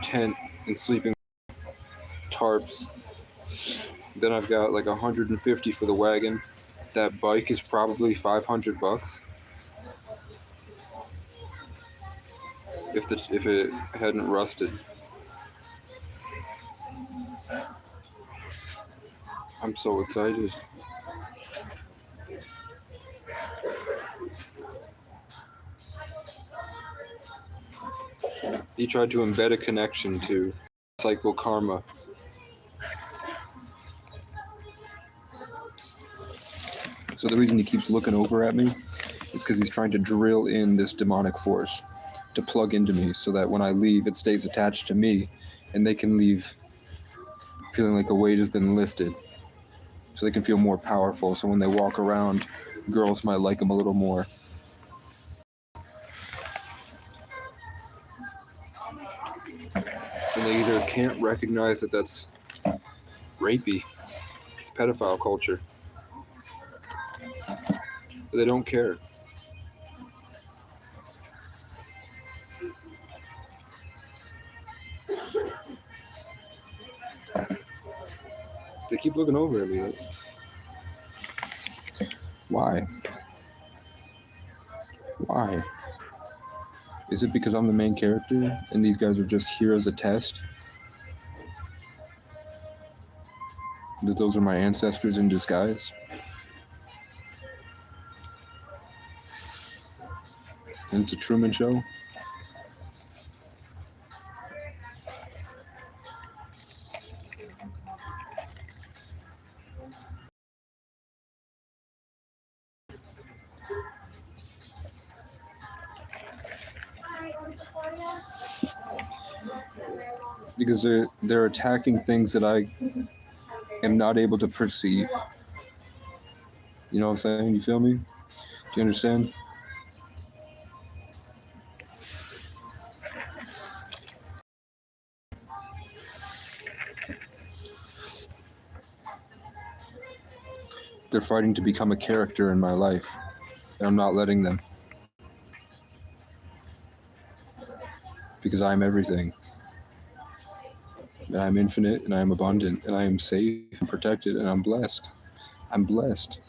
tent and sleeping tarps. Then I've got like $150 for the wagon. That bike is probably $500 if it hadn't rusted. I'm so excited. He tried to embed a connection to cycle karma. So the reason he keeps looking over at me is because he's trying to drill in this demonic force to plug into me so that when I leave, it stays attached to me and they can leave feeling like a weight has been lifted. So they can feel more powerful. So when they walk around, girls might like them a little more. And they either can't recognize that that's rapey, it's pedophile culture, but they don't care. They keep looking over at me. Why? Why? Is it because I'm the main character and these guys are just here as a test? That those are my ancestors in disguise? And it's a Truman Show? Because they're attacking things that I am not able to perceive. You know what I'm saying? You feel me? Do you understand? They're fighting to become a character in my life, and I'm not letting them. Because I am everything. And I'm infinite, and I am abundant, and I am safe and protected, and I'm blessed. I'm blessed.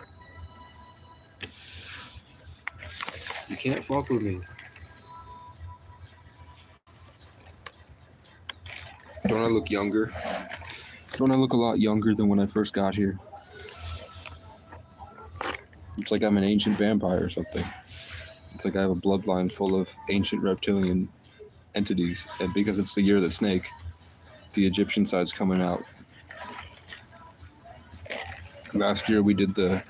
You can't fuck with me. Don't I look younger? Don't I look a lot younger than when I first got here? It's like I'm an ancient vampire or something. It's like I have a bloodline full of ancient reptilian entities, and because it's the year of the snake, the Egyptian side's coming out. Last year we did the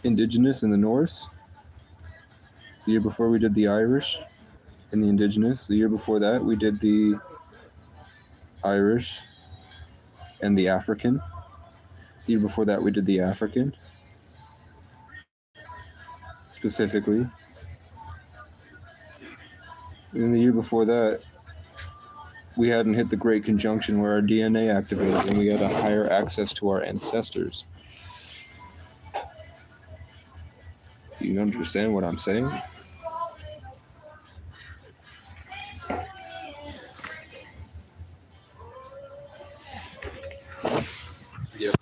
indigenous and the Norse. The year before we did the Irish and the indigenous. The year before that we did the Irish and the African. The year before that we did the African specifically. And the year before that we hadn't hit the Great Conjunction where our DNA activated and we had a higher access to our ancestors. Do you understand what I'm saying? Yep.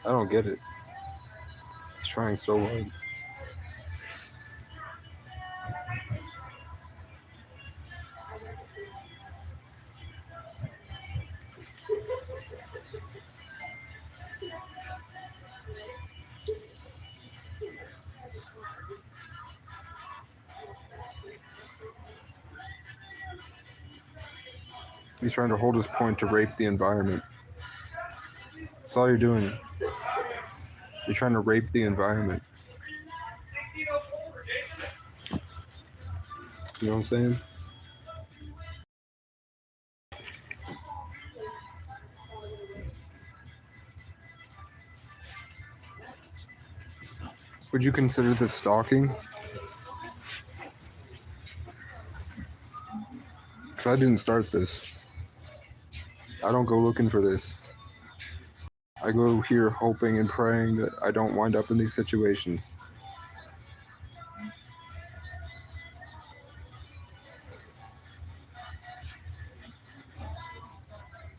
I don't get it. It's trying so hard. He's trying to hold his point to rape the environment. That's all you're doing. You're trying to rape the environment. You know what I'm saying? Would you consider this stalking? Because I didn't start this. I don't go looking for this. I go here hoping and praying that I don't wind up in these situations.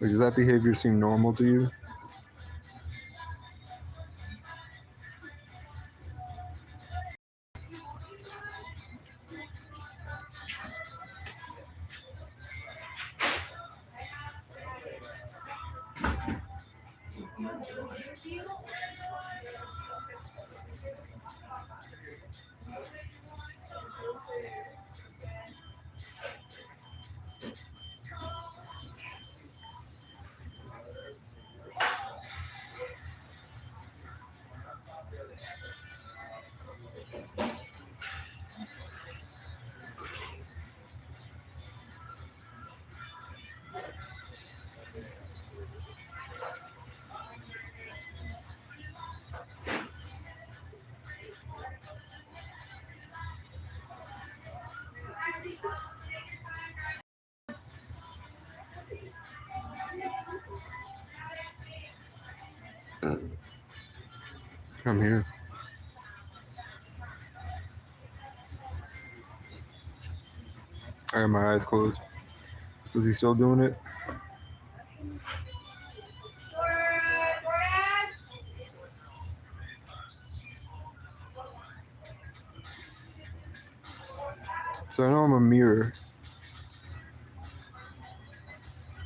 Like, does that behavior seem normal to you? I'm here. I have my eyes closed. Was he still doing it? So I know I'm a mirror.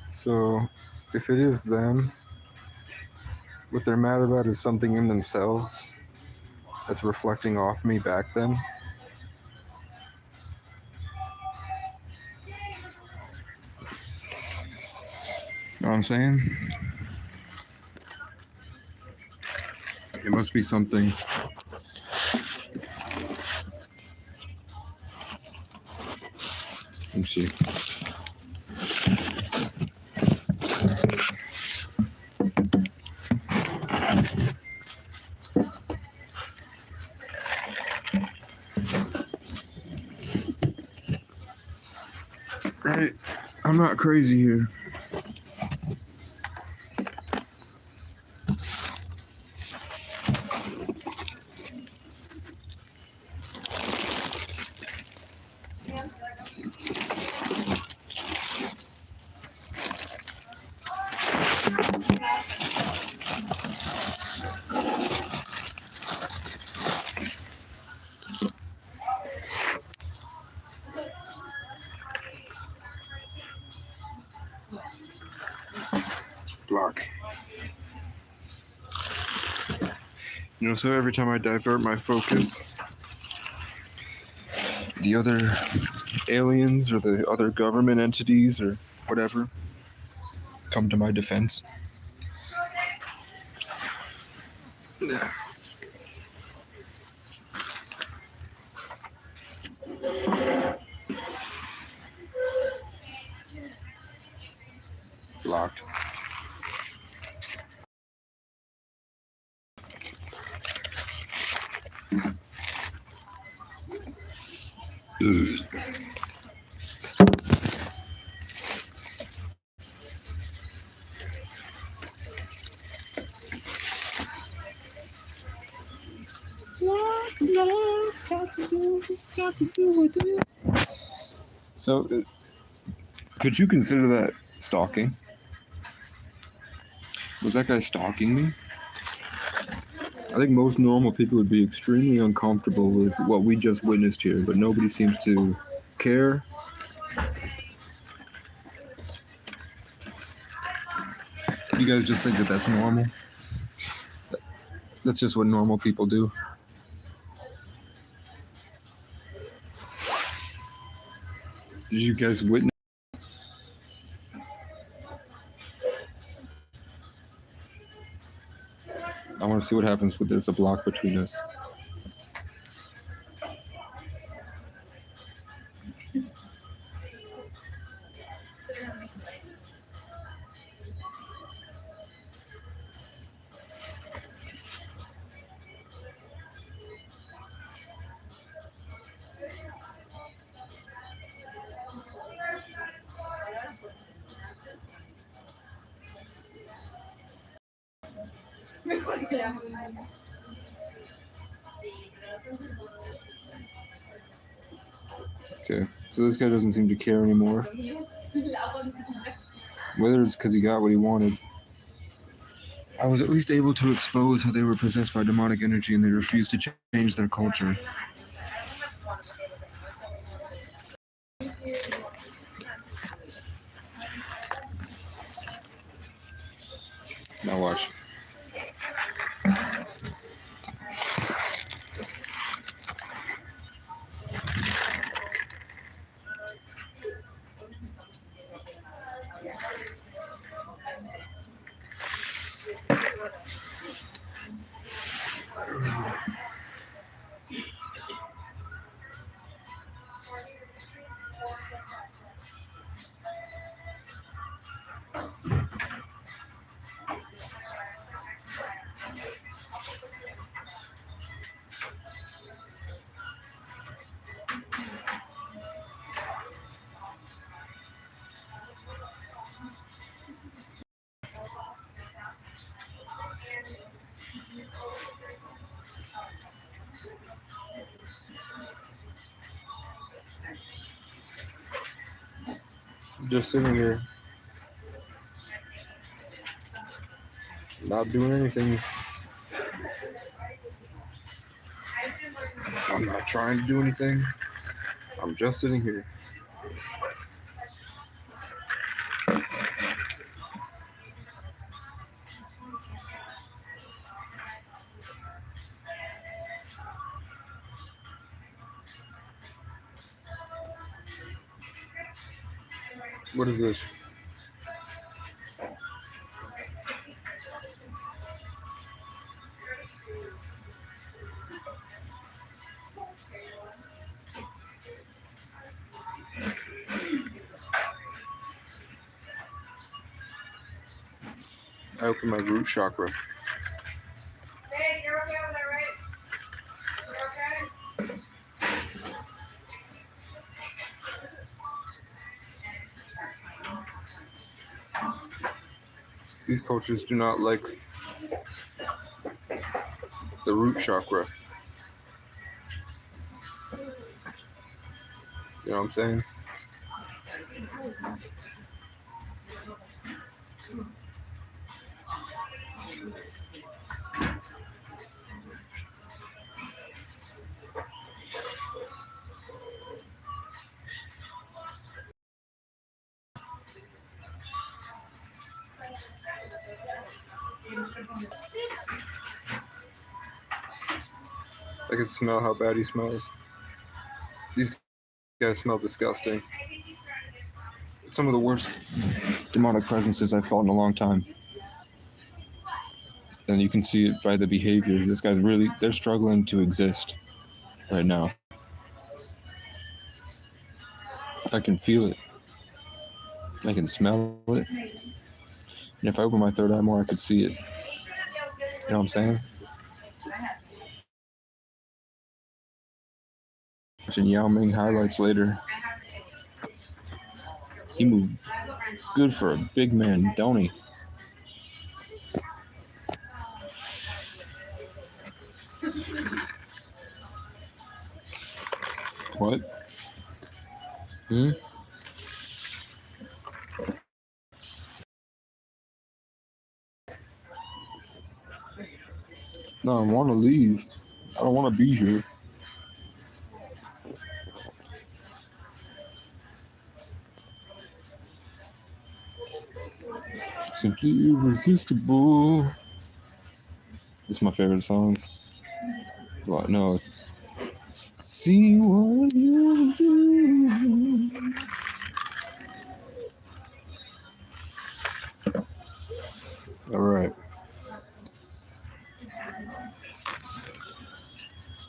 So if it is them, what they're mad about is something in themselves that's reflecting off me back then. Know what I'm saying? It must be something. Let me see. Hey, I'm not crazy here. Block. You know, so every time I divert my focus, the other aliens or the other government entities or whatever come to my defense. Blocked. So, could you consider that stalking? Was that guy stalking me? I think most normal people would be extremely uncomfortable with what we just witnessed here, but nobody seems to care. You guys just think that that's normal? That's just what normal people do. Did you guys witness? I want to see what happens when there's a block between us. Okay, so this guy doesn't seem to care anymore. Whether it's because he got what he wanted. I was at least able to expose how they were possessed by demonic energy and they refused to change their culture. Now watch. Just sitting here. Not doing anything. I'm not trying to do anything. I'm just sitting here. What is this? I open my root chakra. Babe, you're okay with that, right? You're okay? These coaches do not like the root chakra. You know what I'm saying? I can smell how bad he smells. These guys smell disgusting. Some of the worst demonic presences I've felt in a long time. And you can see it by the behavior. This guy's really, they're struggling to exist right now. I can feel it. I can smell it. And if I open my third eye more, I could see it. You know what I'm saying? Watching Yao Ming highlights later. He moved good for a big man, don't he? What? No, I want to leave. I don't want to be here. Simply irresistible. It's my favorite song. Well, no, it's see what you do. All right.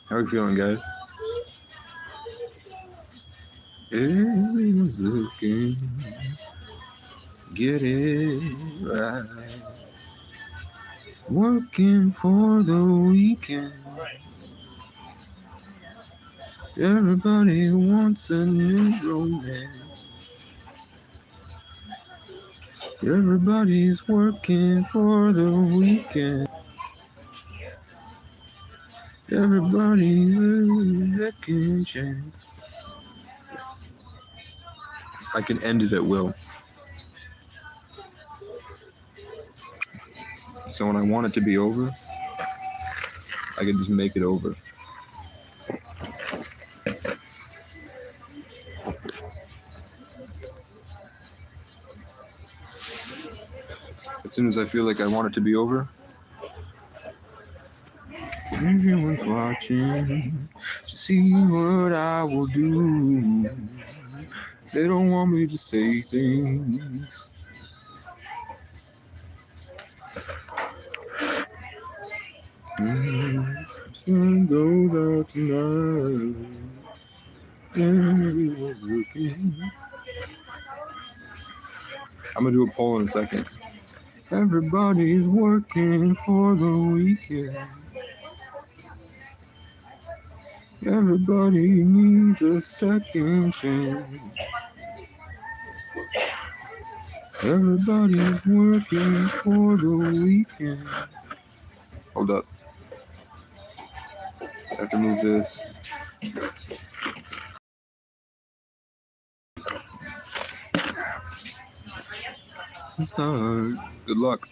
How are you feeling, guys? Everyone's looking. Get it right. Working for the weekend. Everybody wants a new romance. Everybody's working for the weekend. Everybody's a second chance. I can end it at will. So when I want it to be over, I can just make it over. As soon as I feel like I want it to be over, everyone's watching to see what I will do. They don't want me to say things. Sun goes out tonight. Everyone's looking. I'm gonna do a poll in a second. Everybody's working for the weekend. Everybody needs a second chance. Everybody's working for the weekend. Hold up. I have to move this. Good luck.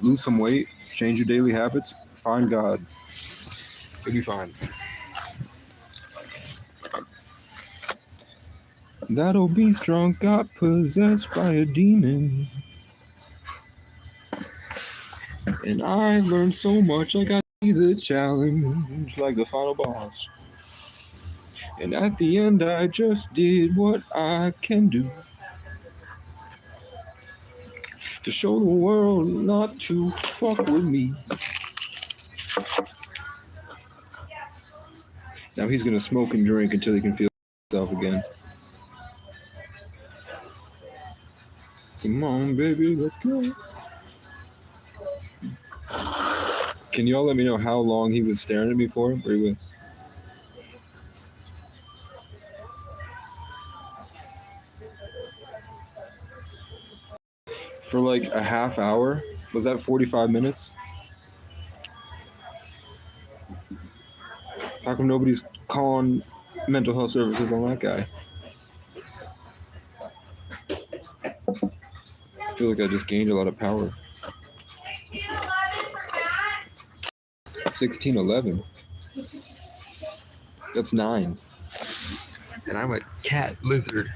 Lose some weight, change your daily habits, find God. You'll be fine. That obese drunk got possessed by a demon. And I learned so much, I got to be the challenge, like the final boss. And at the end, I just did what I can do to show the world not to fuck with me. Now he's gonna smoke and drink until he can feel himself again. Come on, baby, let's go. Can y'all let me know how long he was staring at me for? Or he was? For like a half hour? Was that 45 minutes? How come nobody's calling mental health services on that guy? I feel like I just gained a lot of power. 1611. That's 9. And I'm a cat lizard.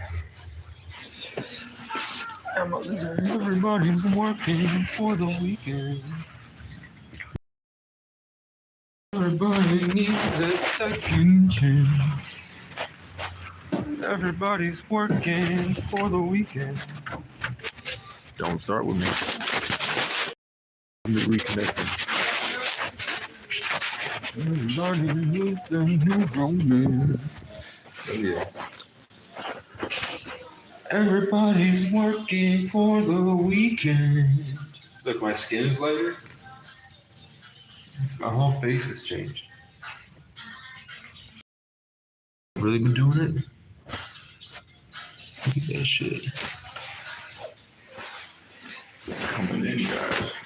I'm a lizard. Everybody's working for the weekend. Everybody needs a second chance. Everybody's working for the weekend. Don't start with me. I'm reconnecting. Everybody needs a new romance. Oh yeah. Everybody's working for the weekend. Look, my skin is lighter. My whole face has changed. Really been doing it? Look at that shit. It's coming in, guys.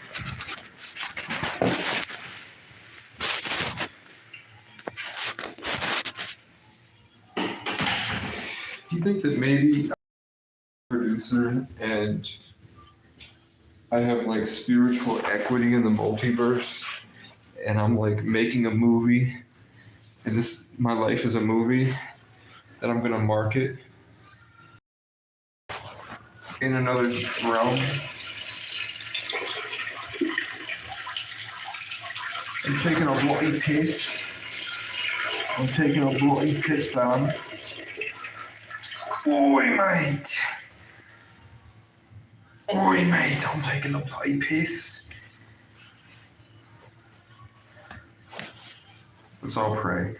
Do you think that maybe I'm a producer and I have like spiritual equity in the multiverse and I'm like making a movie and my life is a movie that I'm gonna market in another realm? I'm taking a bloody piss. Fam. Oi, mate. I'm taking a bloody piss. Let's all pray.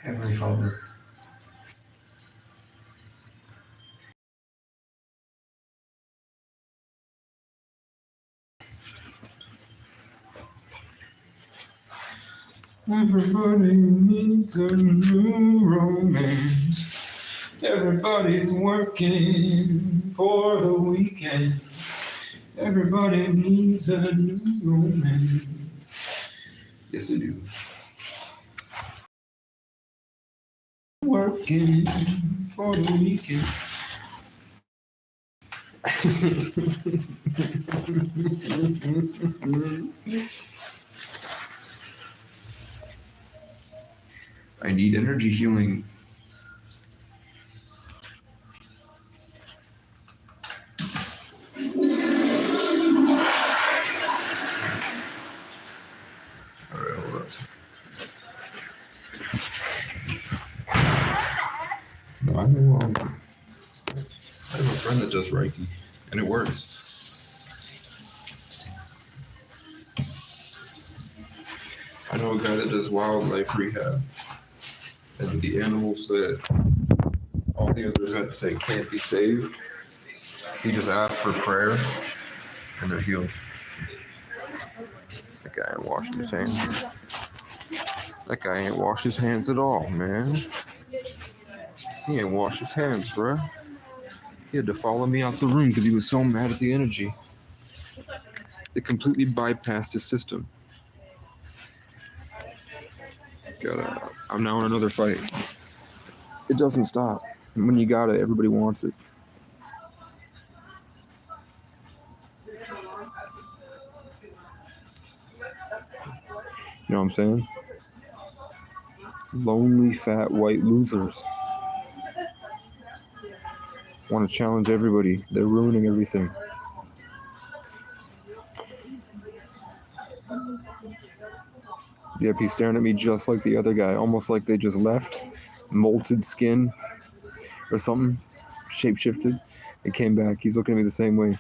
Heavenly Father. Everybody needs a new romance. Everybody's working for the weekend. Everybody needs a new romance. Yes, I do. Working for the weekend. I need energy healing. Alright, hold up. No, I know. I have a friend that does Reiki, and it works. I know a guy that does wildlife rehab, and the animals that all the other vets say can't be saved, he just asks for prayer, and they're healed. That guy ain't washing his hands. That guy ain't washed his hands at all, man. He ain't washed his hands, bruh. He had to follow me out the room because he was so mad at the energy. It completely bypassed his system. I'm now in another fight. It doesn't stop. And when you got it, everybody wants it. You know what I'm saying? Lonely, fat, white losers. Want to challenge everybody. They're ruining everything. Yep, he's staring at me just like the other guy. Almost like they just left. Molted skin or something. Shape-shifted. It came back. He's looking at me the same way.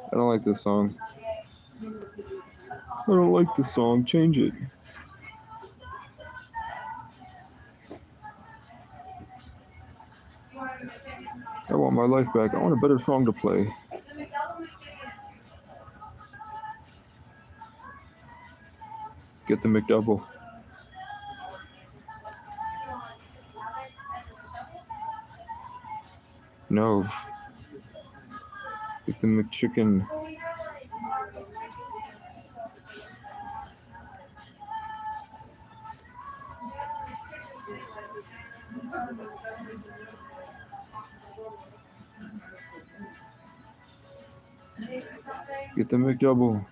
I don't like this song. I don't like this song. Change it. I want my life back. I want a better song to play. Get the McDouble. No. Get the McChicken. Get the McDouble.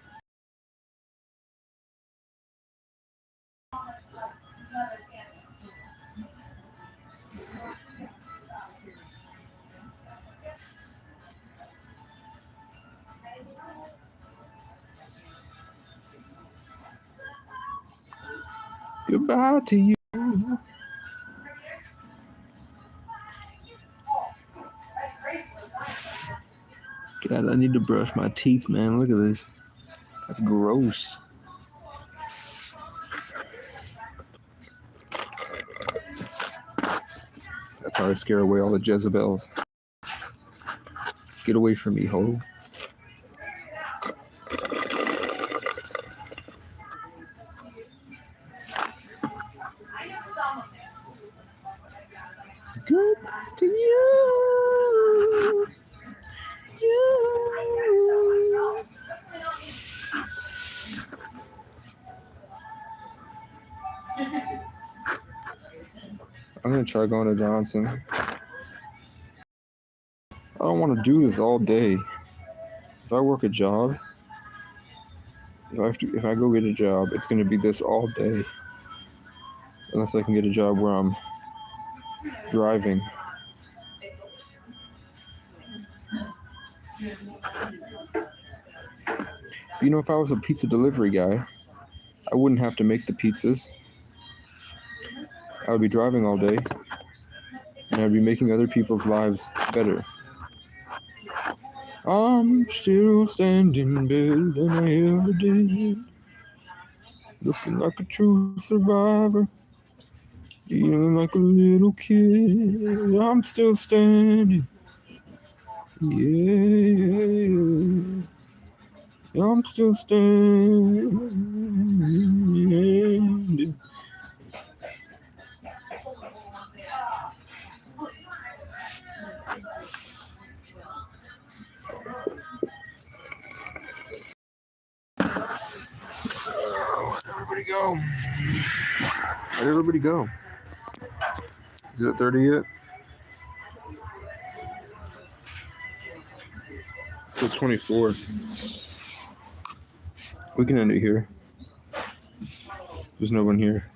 Goodbye to you. God, I need to brush my teeth, man. Look at this. That's gross. That's how I scare away all the Jezebels. Get away from me, ho. Goodbye to you. I'm gonna try going to Johnson. I don't want to do this all day. If I work a job, if I go get a job, it's gonna be this all day. Unless I can get a job where I'm driving. You know, if I was a pizza delivery guy, I wouldn't have to make the pizzas. I would be driving all day, and I'd be making other people's lives better. I'm still standing better than I ever did. Looking like a true survivor. Feeling like a little kid. I'm still standing. Yeah. I'm still standing. Where'd everybody go? Where'd everybody go? Is it at 30 yet? It's at 24. We can end it here. There's no one here.